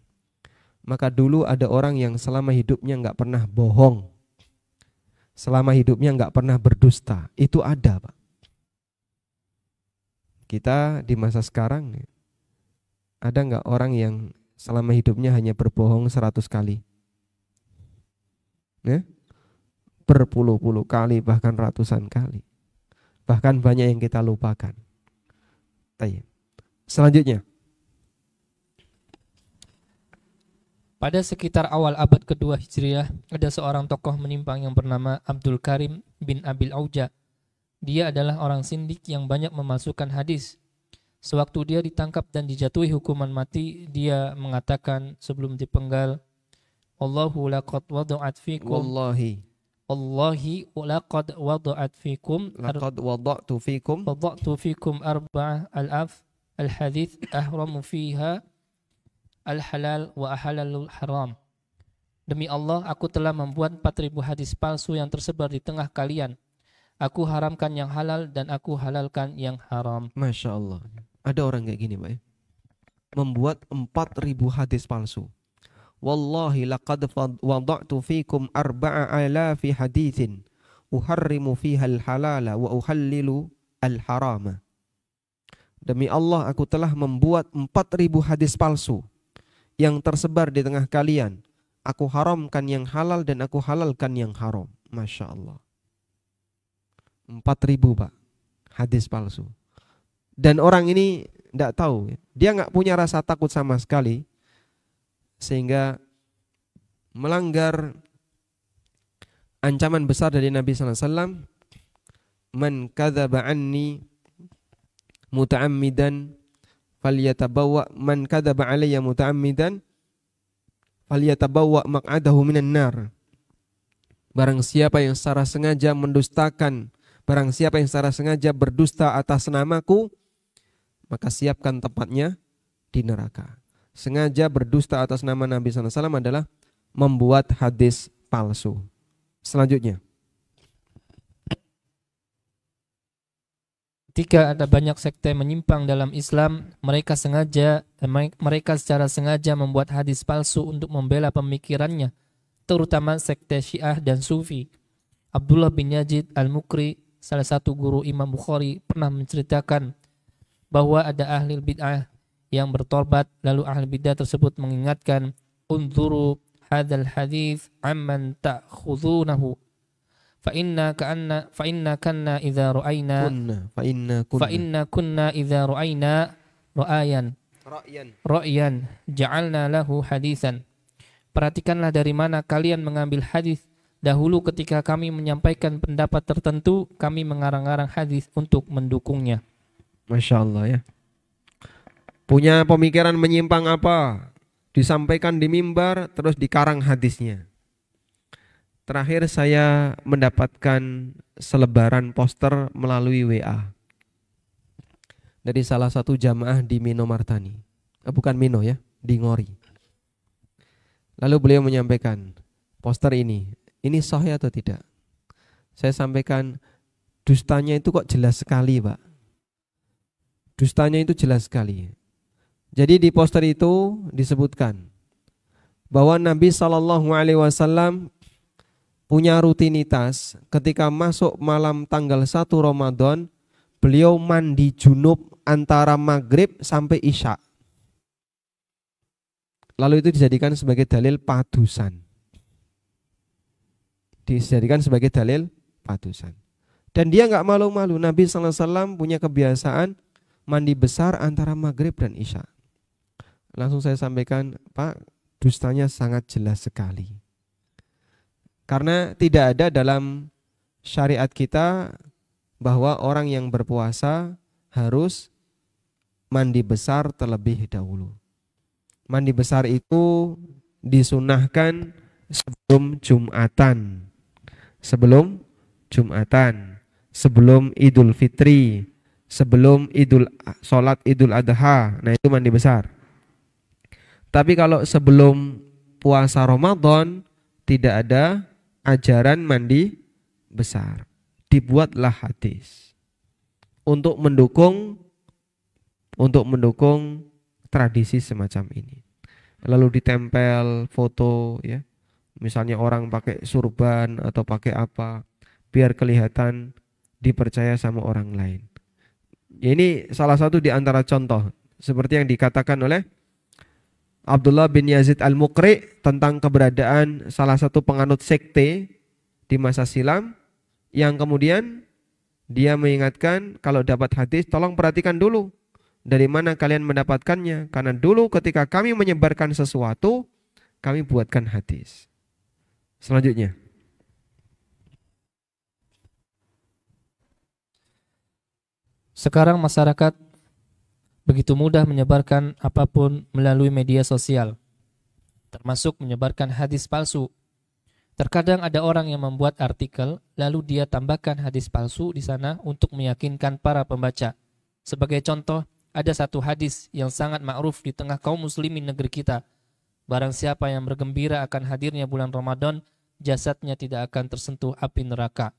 Maka dulu ada orang yang selama hidupnya nggak pernah bohong, selama hidupnya nggak pernah berdusta. Itu ada Pak. Kita di masa sekarang ada nggak orang yang selama hidupnya hanya berbohong 100 kali? Ya? Berpuluh-puluh kali bahkan ratusan kali. Bahkan banyak yang kita lupakan. Baik. Selanjutnya. Pada sekitar awal abad kedua Hijriah, ada seorang tokoh menyimpang yang bernama Abdul Karim bin Abil Auja. Dia adalah orang sindik yang banyak memalsukan hadis. Sewaktu dia ditangkap dan dijatuhi hukuman mati, dia mengatakan sebelum dipenggal, Allahu laqad wada'at fikum Allahi laqad wada'at fikum Laqad wada'tu fikum arba'ah al-af al-hadith ahramu fiha al-halal wa ahalalul haram. Demi Allah, aku telah membuat 4.000 hadis palsu yang tersebar di tengah kalian. Aku haramkan yang halal dan aku halalkan yang haram. Masya Allah. Ada orang kayak gini, Pak ya? Membuat 4.000 hadis palsu. Wallahi laqad wada'tu fikum 4,000 hadithin uharrimu fiha al-halala wa uhallilu al-harama. Demi Allah, aku telah membuat 4.000 hadis palsu yang tersebar di tengah kalian. Aku haramkan yang halal dan aku halalkan yang haram. Masya Allah. 4.000, Pak, hadis palsu. Dan orang ini tidak tahu. Dia nggak punya rasa takut sama sekali. Sehingga melanggar ancaman besar dari Nabi SAW. Man kadzaba anni muta'ammidan falyatabawwa man kadzaba alayya muta'ammidan falyatabawwa maq'adahu minan nar. Barang siapa yang secara sengaja mendustakan, barang siapa yang secara sengaja berdusta atas namaku, maka siapkan tempatnya di neraka. Sengaja berdusta atas nama Nabi SAW adalah membuat hadis palsu. Selanjutnya. Ketika ada banyak sekte menyimpang dalam Islam, mereka secara sengaja membuat hadis palsu untuk membela pemikirannya, terutama sekte Syiah dan Sufi. Abdullah bin Yazid Al-Mukri, salah satu guru Imam Bukhari, pernah menceritakan bahwa ada ahli bid'ah yang bertobat, lalu ahli bid'ah tersebut mengingatkan, unzuru hadzal hadits amman ta'khudunahu fa inna kunna idza ra'ayna ra'yan ja'alna lahu hadisan. Perhatikanlah dari mana kalian mengambil hadis. Dahulu ketika kami menyampaikan pendapat tertentu, kami mengarang-arang hadis untuk mendukungnya. Masya Allah ya. Punya pemikiran menyimpang apa? Disampaikan di mimbar, terus dikarang hadisnya. Terakhir saya mendapatkan selebaran poster melalui WA dari salah satu jamaah di Mino Martani. Bukan Mino ya, di Ngori. Lalu beliau menyampaikan, poster ini sahih atau tidak? Saya sampaikan, dustanya itu kok jelas sekali, Pak. Dustanya itu jelas sekali. Jadi di poster itu disebutkan bahwa Nabi SAW punya rutinitas ketika masuk malam tanggal 1 Ramadan, beliau mandi junub antara maghrib sampai isya. Lalu itu dijadikan sebagai dalil padusan. Dan dia nggak malu-malu. Nabi SAW punya kebiasaan mandi besar antara maghrib dan isya. Langsung saya sampaikan, Pak, dustanya sangat jelas sekali. Karena tidak ada dalam syariat kita bahwa orang yang berpuasa harus mandi besar terlebih dahulu. Mandi besar itu disunahkan sebelum Jumatan. Sebelum Idul Fitri, sebelum sholat Idul Adha. Nah, itu mandi besar. Tapi kalau sebelum puasa Ramadan tidak ada ajaran mandi besar. Dibuatlah hadis untuk mendukung tradisi semacam ini. Lalu ditempel foto ya. Misalnya orang pakai surban atau pakai apa, biar kelihatan dipercaya sama orang lain. Ya, ini salah satu di antara contoh seperti yang dikatakan oleh Abdullah bin Yazid Al-Mukri tentang keberadaan salah satu penganut sekte di masa silam yang kemudian Dia mengingatkan kalau dapat hadis tolong perhatikan dulu dari mana kalian mendapatkannya, karena dulu ketika kami menyebarkan sesuatu kami buatkan hadis. Selanjutnya, Sekarang masyarakat begitu mudah menyebarkan apapun melalui media sosial, termasuk menyebarkan hadis palsu. Terkadang ada orang yang membuat artikel, lalu dia tambahkan hadis palsu di sana untuk meyakinkan para pembaca. Sebagai contoh, ada satu hadis yang sangat ma'ruf di tengah kaum muslimin negeri kita. Barang siapa yang bergembira akan hadirnya bulan Ramadan, jasadnya tidak akan tersentuh api neraka.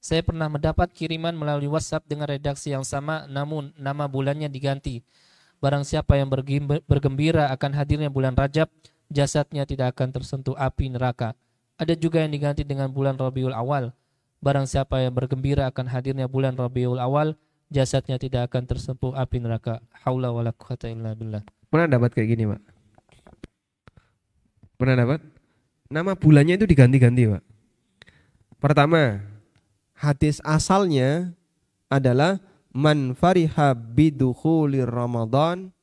Saya pernah mendapat kiriman melalui WhatsApp dengan redaksi yang sama, namun nama bulannya diganti. Barang siapa yang bergembira akan hadirnya bulan Rajab, jasadnya tidak akan tersentuh api neraka. Ada juga yang diganti dengan bulan Rabiul Awal. Barang siapa yang bergembira akan hadirnya bulan Rabiul Awal, jasadnya tidak akan tersentuh api neraka. Haula wala quwata illa billah. pernah dapat kayak gini, Pak? Pernah dapat? Nama bulannya itu diganti-ganti, Pak. Pertama, hadis asalnya adalah man fariha bidukhulir Ramadan,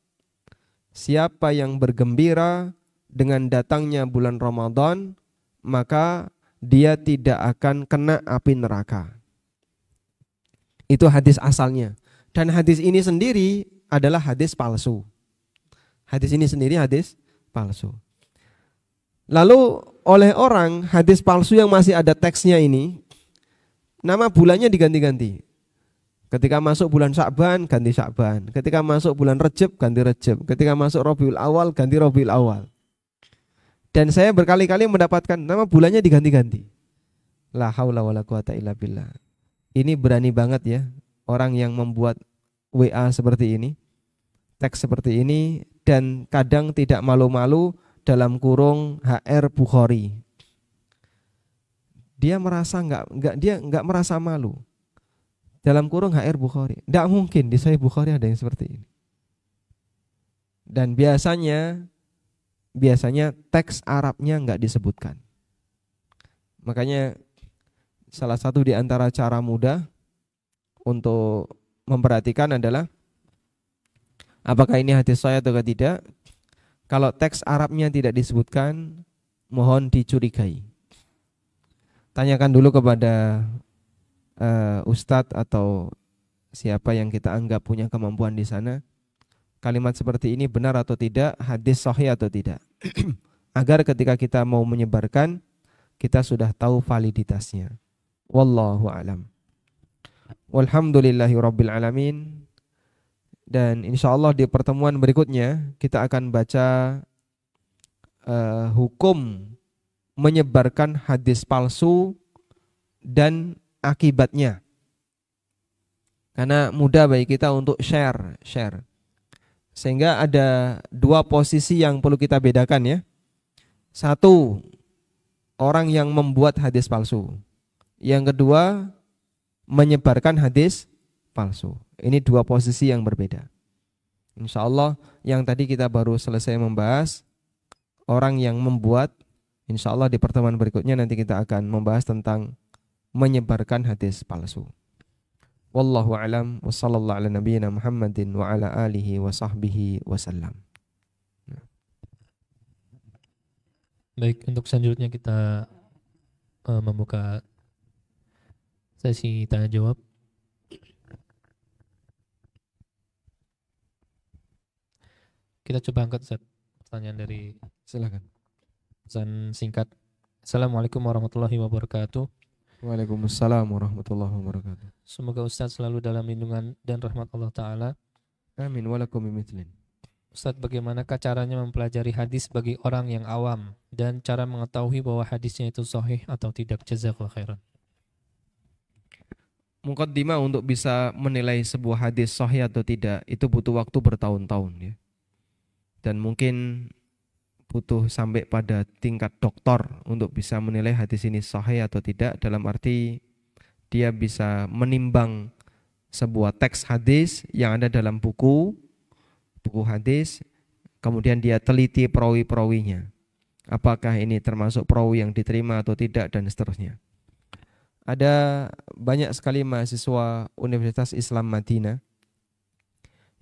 siapa yang bergembira dengan datangnya bulan Ramadan, maka dia tidak akan kena api neraka. Itu hadis asalnya. Dan hadis ini sendiri adalah hadis palsu. Hadis ini sendiri hadis palsu. Lalu oleh orang hadis palsu yang masih ada teksnya ini, nama bulannya diganti-ganti. Ketika masuk bulan Sya'ban, ganti Sya'ban. Ketika masuk bulan Rejab, ganti Rejab. Ketika masuk Rabiul Awal, ganti Rabiul Awal. Dan saya berkali-kali mendapatkan nama bulannya diganti-ganti. La haula wala quwata illa billah. Ini berani banget ya orang yang membuat WA seperti ini, teks seperti ini, dan kadang tidak malu-malu dalam kurung HR Bukhari. Dia merasa nggak merasa malu. Dalam kurung HR Bukhari. Tidak mungkin di Sahih Bukhari ada yang seperti ini. Dan biasanya teks Arabnya nggak disebutkan. Makanya salah satu di antara cara mudah untuk memperhatikan adalah apakah ini hadis sahih atau tidak. Kalau teks Arabnya tidak disebutkan, mohon dicurigai. Tanyakan dulu kepada ustadz atau siapa yang kita anggap punya kemampuan di sana, kalimat seperti ini benar atau tidak, hadis sahih atau tidak. Agar ketika kita mau menyebarkan, kita sudah tahu validitasnya. Wallahu a'lam. Walhamdulillahi rabbil alamin. Dan insyaallah di pertemuan berikutnya kita akan baca hukum menyebarkan hadis palsu dan akibatnya. Karena mudah bagi kita untuk share. Sehingga ada dua posisi yang perlu kita bedakan ya. Satu, orang yang membuat hadis palsu. Yang kedua, menyebarkan hadis palsu. Ini dua posisi yang berbeda. Insya Allah yang tadi kita baru selesai membahas orang yang membuat. Insya Allah di pertemuan berikutnya nanti kita akan membahas tentang menyebarkan hadis palsu. Wallahu a'lam wa sallallahu ala nabiyyina Muhammadin wa ala alihi wa sahbihi wasallam. Baik, untuk selanjutnya kita membuka sesi tanya jawab. Kita coba angkat pertanyaan dari, silakan. pesan singkat. Assalamualaikum warahmatullahi wabarakatuh. Waalaikumsalam warahmatullahi wabarakatuh. Semoga Ustaz selalu dalam lindungan dan rahmat Allah Ta'ala. Amin walakum bimithlin. Ustaz, bagaimanakah caranya mempelajari hadis bagi orang yang awam dan cara mengetahui bahwa hadisnya itu sahih atau tidak? Jazakallahu khairan. Muqaddimah untuk bisa menilai sebuah hadis sahih atau tidak itu butuh waktu bertahun-tahun ya. Dan mungkin butuh sampai pada tingkat doktor untuk bisa menilai hadis ini sahih atau tidak, dalam arti dia bisa menimbang sebuah teks hadis yang ada dalam buku hadis, kemudian dia teliti perawi-perawinya. Apakah ini termasuk perawi yang diterima atau tidak dan seterusnya. ada banyak sekali mahasiswa Universitas Islam Madinah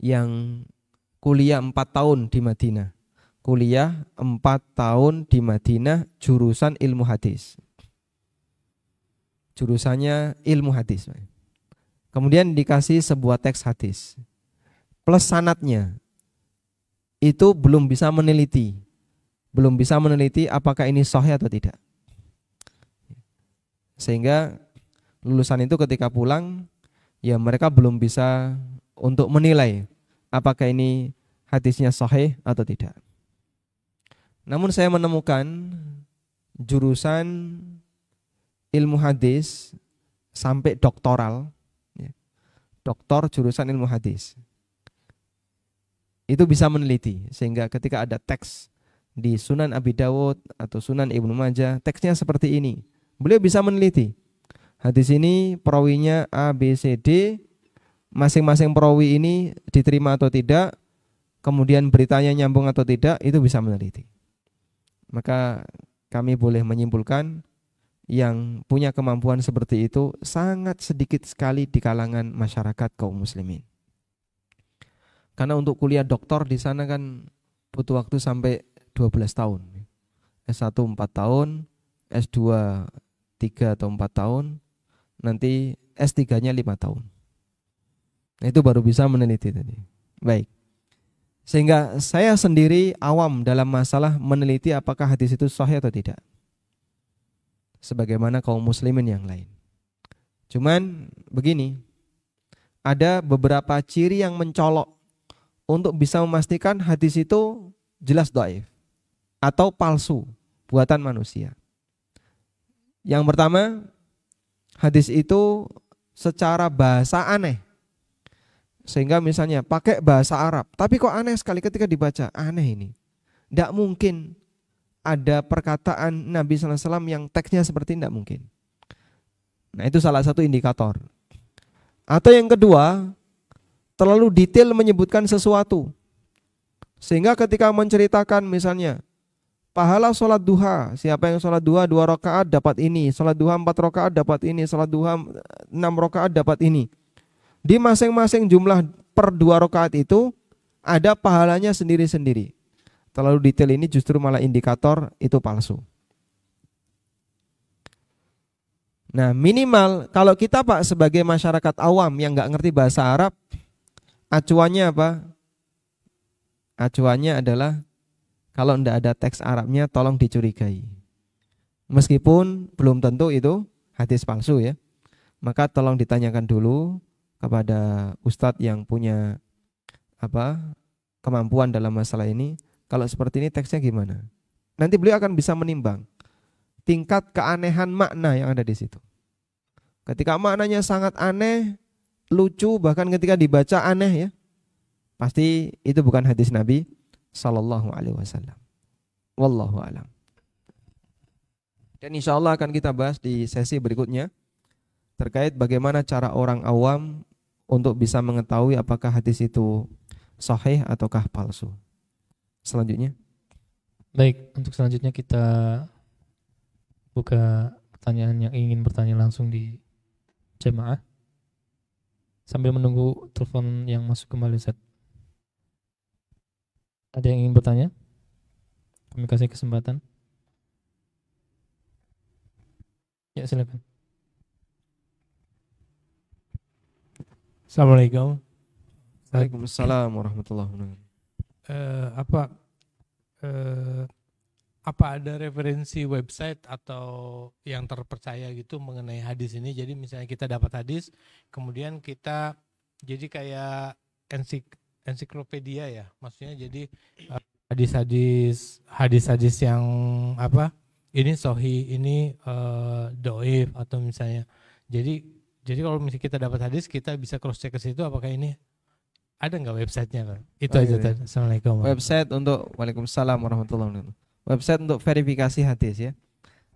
yang kuliah 4 tahun di Madinah. Kuliah 4 tahun di Madinah jurusan ilmu hadis. Jurusannya ilmu hadis. Kemudian dikasih sebuah teks hadis. Plus sanadnya. Itu belum bisa meneliti. Belum bisa meneliti apakah ini sahih atau tidak. Sehingga lulusan itu ketika pulang, ya mereka belum bisa untuk menilai apakah ini hadisnya sahih atau tidak. Namun saya menemukan jurusan ilmu hadis sampai doktoral, ya, doktor jurusan ilmu hadis, itu bisa meneliti. Sehingga ketika ada teks di Sunan Abi Dawud atau Sunan Ibnu Majah, teksnya seperti ini, beliau bisa meneliti hadis ini perawinya A, B, C, D, masing-masing perawi ini diterima atau tidak, kemudian beritanya nyambung atau tidak, itu bisa meneliti. Maka kami boleh menyimpulkan yang punya kemampuan seperti itu sangat sedikit sekali di kalangan masyarakat kaum muslimin. Karena untuk kuliah doktor di sana kan butuh waktu sampai 12 tahun. S1 4 tahun, S2 3 atau 4 tahun, nanti S3-nya 5 tahun. Nah, itu baru bisa meneliti tadi. Baik. Sehingga saya sendiri awam dalam masalah meneliti apakah hadis itu sahih atau tidak. Sebagaimana kaum muslimin yang lain. Cuman begini, ada beberapa ciri yang mencolok untuk bisa memastikan hadis itu jelas dhaif atau palsu, buatan manusia. Yang pertama, hadis itu secara bahasa aneh. Sehingga misalnya pakai bahasa Arab, tapi kok aneh sekali ketika dibaca, aneh ini. Tidak mungkin ada perkataan Nabi SAW yang teksnya seperti ini, tidak mungkin. Nah, itu salah satu indikator. Atau yang kedua, terlalu detail menyebutkan sesuatu. Sehingga ketika menceritakan misalnya pahala sholat duha, siapa yang sholat duha 2 rakaat dapat ini, sholat duha 4 rakaat dapat ini, sholat duha 6 rakaat dapat ini. Di masing-masing jumlah per 2 rakaat itu ada pahalanya sendiri-sendiri. Terlalu detail ini justru malah indikator itu palsu. Nah, minimal kalau kita Pak sebagai masyarakat awam yang nggak ngerti bahasa Arab, acuannya apa? Acuannya adalah kalau tidak ada teks Arabnya tolong dicurigai. Meskipun belum tentu itu hadis palsu ya. Maka tolong ditanyakan dulu kepada ustadz yang punya kemampuan dalam masalah ini. Kalau seperti ini teksnya gimana? Nanti beliau akan bisa menimbang tingkat keanehan makna yang ada di situ. Ketika maknanya sangat aneh, lucu, bahkan ketika dibaca aneh ya, pasti itu bukan hadis Nabi Sallallahu Alaihi Wasallam. Wallahu a'lam. Dan insya Allah akan kita bahas di sesi berikutnya terkait bagaimana cara orang awam untuk bisa mengetahui apakah hadis itu sahih ataukah palsu. Selanjutnya. Baik, untuk selanjutnya kita buka pertanyaan yang ingin bertanya langsung di jemaah sambil menunggu telepon yang masuk kembali, Ustaz. Ada yang ingin bertanya? Kami kasih kesempatan. Ya, silakan. Assalamualaikum. Waalaikumsalam warahmatullahi wabarakatuh. Apa ada referensi website atau yang terpercaya gitu mengenai hadis ini? Jadi misalnya kita dapat hadis, kemudian kita jadi kayak ensiklopedia ya, maksudnya jadi hadis-hadis yang ini sahih, ini dhaif atau misalnya. Jadi kalau misalnya kita dapat hadis, kita bisa cross check ke situ apakah ini ada nggak websitenya, Pak? Itu aja tadi. Assalamualaikum. Website untuk Waalaikumsalam warahmatullahi wabarakatuh. Website untuk verifikasi hadis ya.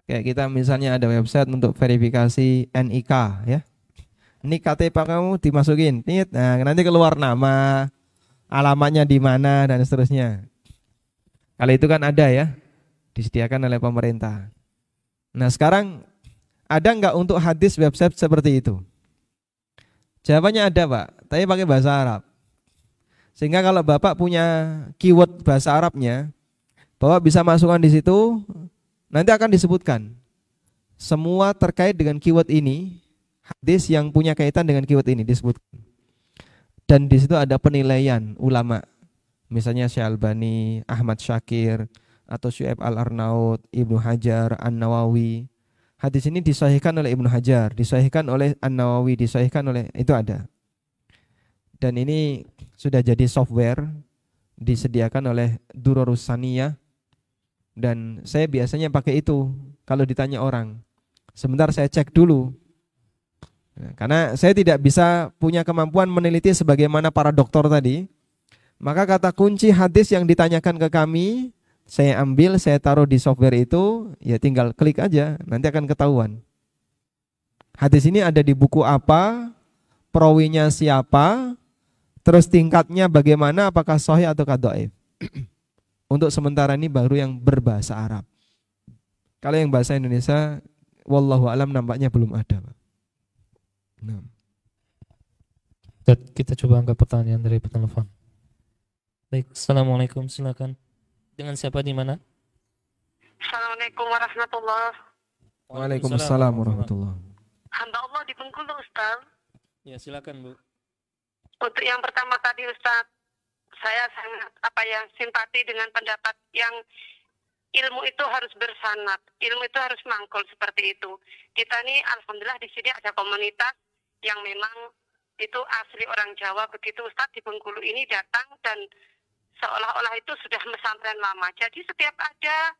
Kayak kita misalnya ada website untuk verifikasi NIK ya. Ini KTP kamu dimasukin, nah nanti keluar nama, alamatnya di mana dan seterusnya. Kalau itu kan ada ya, disediakan oleh pemerintah. Nah sekarang ada nggak untuk hadis website seperti itu? Jawabannya ada Pak, tapi pakai bahasa Arab. Sehingga kalau Bapak punya keyword bahasa Arabnya, Bapak bisa masukkan di situ, nanti akan disebutkan semua terkait dengan keyword ini, hadis yang punya kaitan dengan keyword ini disebutkan. Dan di situ ada penilaian ulama, misalnya Syalbani, Ahmad Syakir, atau Syu'aib Al-Arnaud, Ibnu Hajar, An-Nawawi. Hadis ini disahihkan oleh Ibnu Hajar, disahihkan oleh An-Nawawi, disahihkan oleh, itu ada. Dan ini sudah jadi software disediakan oleh Durarus Saniyah, dan saya biasanya pakai itu kalau ditanya orang. Sebentar saya cek dulu. Nah, karena saya tidak bisa punya kemampuan meneliti sebagaimana para dokter tadi, maka kata kunci hadis yang ditanyakan ke kami, saya ambil, saya taruh di software itu, ya tinggal klik aja, nanti akan ketahuan. Hadis ini ada di buku apa, perawinya siapa, terus tingkatnya bagaimana, apakah sahih atau dhaif. Untuk sementara ini baru yang berbahasa Arab. Kalau yang bahasa Indonesia, wallahu alam nampaknya belum ada, Pak. Nah. Kita coba angkat pertanyaan dari penelpon. Baik, assalamualaikum, silakan. Dengan siapa di mana? Assalamualaikum warahmatullahi. Waalaikumsalam warahmatullahi. Hamba Allah di Bengkulu, Ustaz. Ya, silakan, Bu. Untuk yang pertama tadi, Ustaz, saya sangat simpati dengan pendapat yang ilmu itu harus bersanad, ilmu itu harus mangkul seperti itu. Kita nih alhamdulillah di sini ada komunitas yang memang itu asli orang Jawa, begitu Ustaz di Bengkulu ini datang dan seolah-olah itu sudah pesantren lama. Jadi setiap ada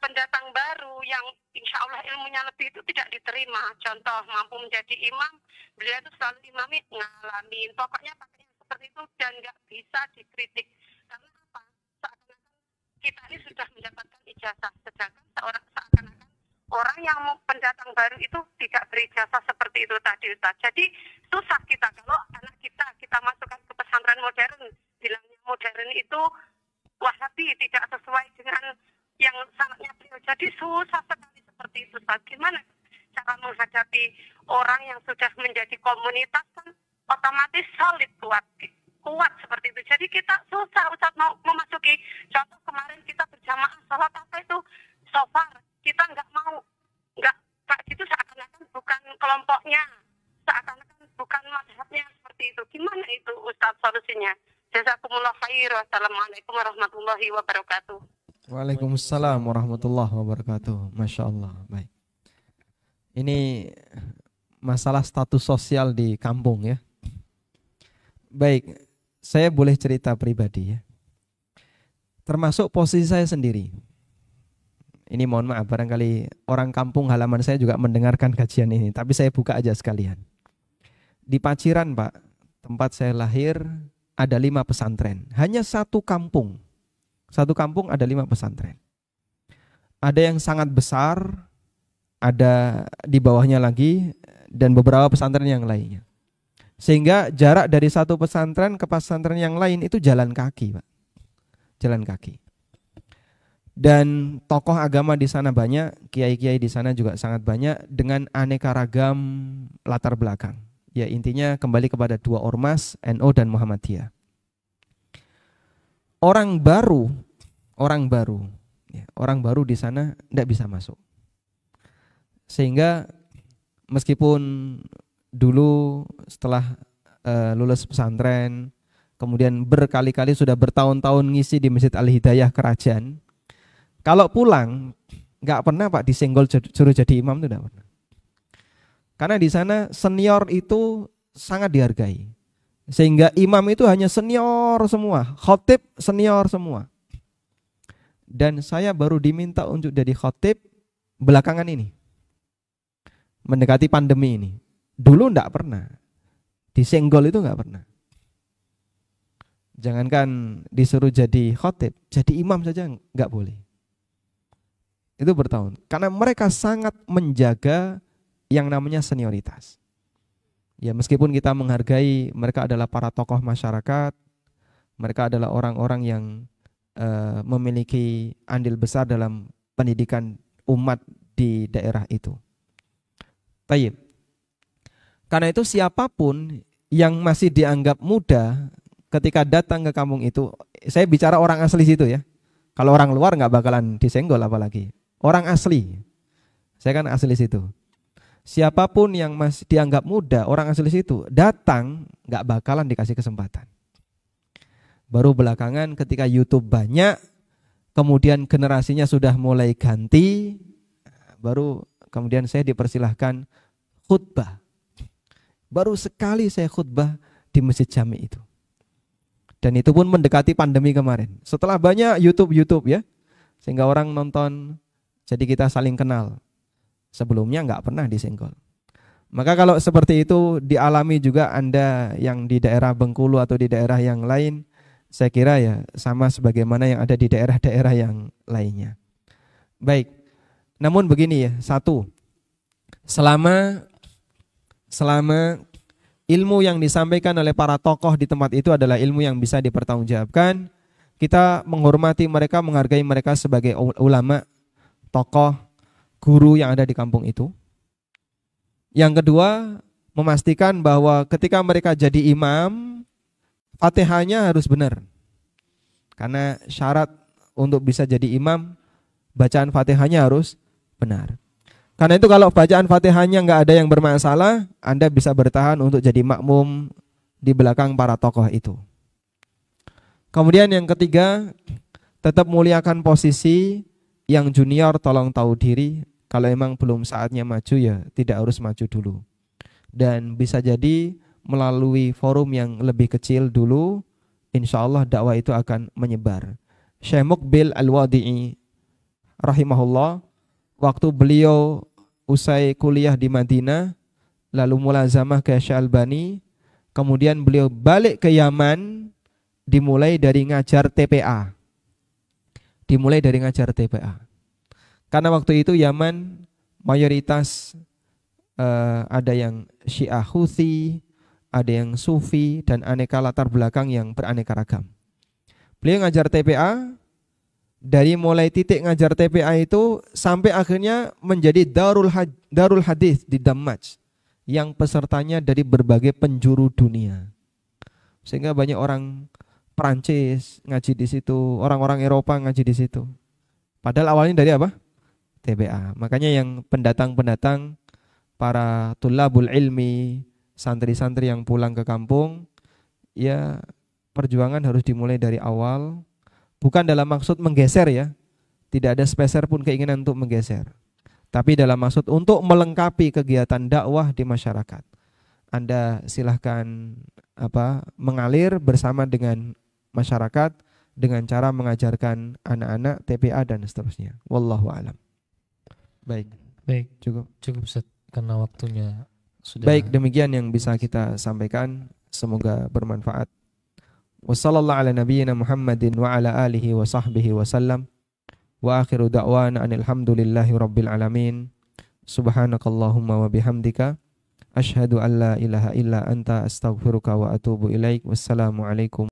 pendatang baru yang insya Allah ilmunya lebih itu tidak diterima. Contoh mampu menjadi imam, beliau itu selalu imami ngalamin. Pokoknya pakai yang seperti itu dan nggak bisa dikritik. Karena apa? Seakan-akan kita ini sudah mendapatkan ijazah, sedangkan seakan-akan orang yang pendatang baru itu tidak berijazah seperti itu tadi, Ustaz. Jadi susah kita kalau anak kita masukkan ke pesantren modern, bilangnya modern itu Wahabi, tidak sesuai dengan yang syaratnya beliau. Jadi susah sekali seperti itu, Ustaz. Gimana cara menghadapi orang yang sudah menjadi komunitas kan otomatis solid, kuat seperti itu. Jadi kita susah, Ustaz, mau memasuki. Contoh kemarin kita berjamaah sholat apa itu sofar, kita nggak kayak gitu, seakan-akan bukan kelompoknya, seakan-akan bukan mazhabnya seperti itu. Gimana itu, Ustaz, solusinya? Jazakumullah khair. Wassalamualaikum warahmatullahi wabarakatuh. Waalaikumsalam warahmatullahi wabarakatuh. Masya Allah. Baik. Ini masalah status sosial di kampung ya. Baik, saya boleh cerita pribadi ya. Termasuk posisi saya sendiri. Ini mohon maaf, barangkali orang kampung halaman saya juga mendengarkan kajian ini, tapi saya buka aja sekalian. Di Paciran, Pak, tempat saya lahir, ada 5 pesantren. Hanya satu kampung ada 5 pesantren. Ada yang sangat besar, ada di bawahnya lagi, dan beberapa pesantren yang lainnya. Sehingga jarak dari satu pesantren ke pesantren yang lain itu jalan kaki, Pak. Jalan kaki. Dan tokoh agama di sana banyak, kiai-kiai di sana juga sangat banyak dengan aneka ragam latar belakang. Ya intinya kembali kepada 2 ormas, NU dan Muhammadiyah. Orang baru di sana tidak bisa masuk. Sehingga meskipun dulu setelah lulus pesantren, kemudian berkali-kali sudah bertahun-tahun ngisi di Masjid Al-Hidayah Kerajaan, kalau pulang nggak pernah Pak disenggol suruh jadi imam, itu tidak pernah. Karena di sana senior itu sangat dihargai. Sehingga imam itu hanya senior semua, khotib senior semua. Dan saya baru diminta untuk jadi khotib belakangan ini, mendekati pandemi ini. Dulu enggak pernah, disenggol itu enggak pernah. Jangankan disuruh jadi khotib, jadi imam saja enggak boleh. Itu bertahun. Karena mereka sangat menjaga yang namanya senioritas. Ya meskipun kita menghargai mereka adalah para tokoh masyarakat, mereka adalah orang-orang yang memiliki andil besar dalam pendidikan umat di daerah itu. Tayyib. Karena itu siapapun yang masih dianggap muda ketika datang ke kampung itu, saya bicara orang asli situ ya. Kalau orang luar nggak bakalan disenggol apalagi. Orang asli. Saya kan asli situ. Siapapun yang masih dianggap muda, orang asli situ, datang nggak bakalan dikasih kesempatan. Baru belakangan ketika YouTube banyak, kemudian generasinya sudah mulai ganti, baru kemudian saya dipersilahkan khutbah. Baru sekali saya khutbah di Masjid Jami itu. Dan itu pun mendekati pandemi kemarin. Setelah banyak YouTube ya, sehingga orang nonton, jadi kita saling kenal. Sebelumnya nggak pernah disenggol. Maka kalau seperti itu dialami juga Anda yang di daerah Bengkulu atau di daerah yang lain, saya kira ya sama sebagaimana yang ada di daerah-daerah yang lainnya. Baik, namun begini ya, satu, selama ilmu yang disampaikan oleh para tokoh di tempat itu adalah ilmu yang bisa dipertanggungjawabkan, kita menghormati mereka, menghargai mereka sebagai ulama, tokoh, guru yang ada di kampung itu. Yang kedua, memastikan bahwa ketika mereka jadi imam, Fatihahnya harus benar. Karena syarat untuk bisa jadi imam, bacaan Fatihahnya harus benar. Karena itu kalau bacaan Fatihahnya nggak ada yang bermasalah, Anda bisa bertahan untuk jadi makmum di belakang para tokoh itu. Kemudian yang ketiga, tetap muliakan posisi. Yang junior tolong tahu diri. Kalau emang belum saatnya maju ya tidak harus maju dulu. Dan bisa jadi melalui forum yang lebih kecil dulu, insya Allah dakwah itu akan menyebar. Syekh Muqbil Al-Wadi'i rahimahullah, waktu beliau usai kuliah di Madinah, lalu mulazamah ke Syekh Albani, kemudian beliau balik ke Yaman, dimulai dari ngajar TPA. Karena waktu itu Yaman mayoritas ada yang Syiah Houthi, ada yang Sufi, dan aneka latar belakang yang beraneka ragam. Beliau ngajar TPA, dari mulai titik ngajar TPA itu sampai akhirnya menjadi Darul Hadis di Damaj, yang pesertanya dari berbagai penjuru dunia. Sehingga banyak orang Prancis ngaji di situ, orang-orang Eropa ngaji di situ. Padahal awalnya dari apa? TPA. Makanya yang pendatang-pendatang, para tulabul ilmi, santri-santri yang pulang ke kampung, ya perjuangan harus dimulai dari awal. Bukan dalam maksud menggeser ya, tidak ada sepeser pun keinginan untuk menggeser, tapi dalam maksud untuk melengkapi kegiatan dakwah di masyarakat. Anda silahkan mengalir bersama dengan masyarakat dengan cara mengajarkan anak-anak TPA dan seterusnya. Wallahu a'lam. Baik. Cukup Ustaz, karena waktunya sudah. Baik, demikian yang bisa kita sampaikan. Semoga bermanfaat. Wassallallahu ala nabiyyina Muhammadin wa ala alihi wa sahbihi wa sallam. Wa akhiru da'wana alhamdulillahi rabbil alamin. Subhanakallahumma wa bihamdika asyhadu an la ilaha illa anta astaghfiruka wa atubu ilaik. Wassalamu alaikum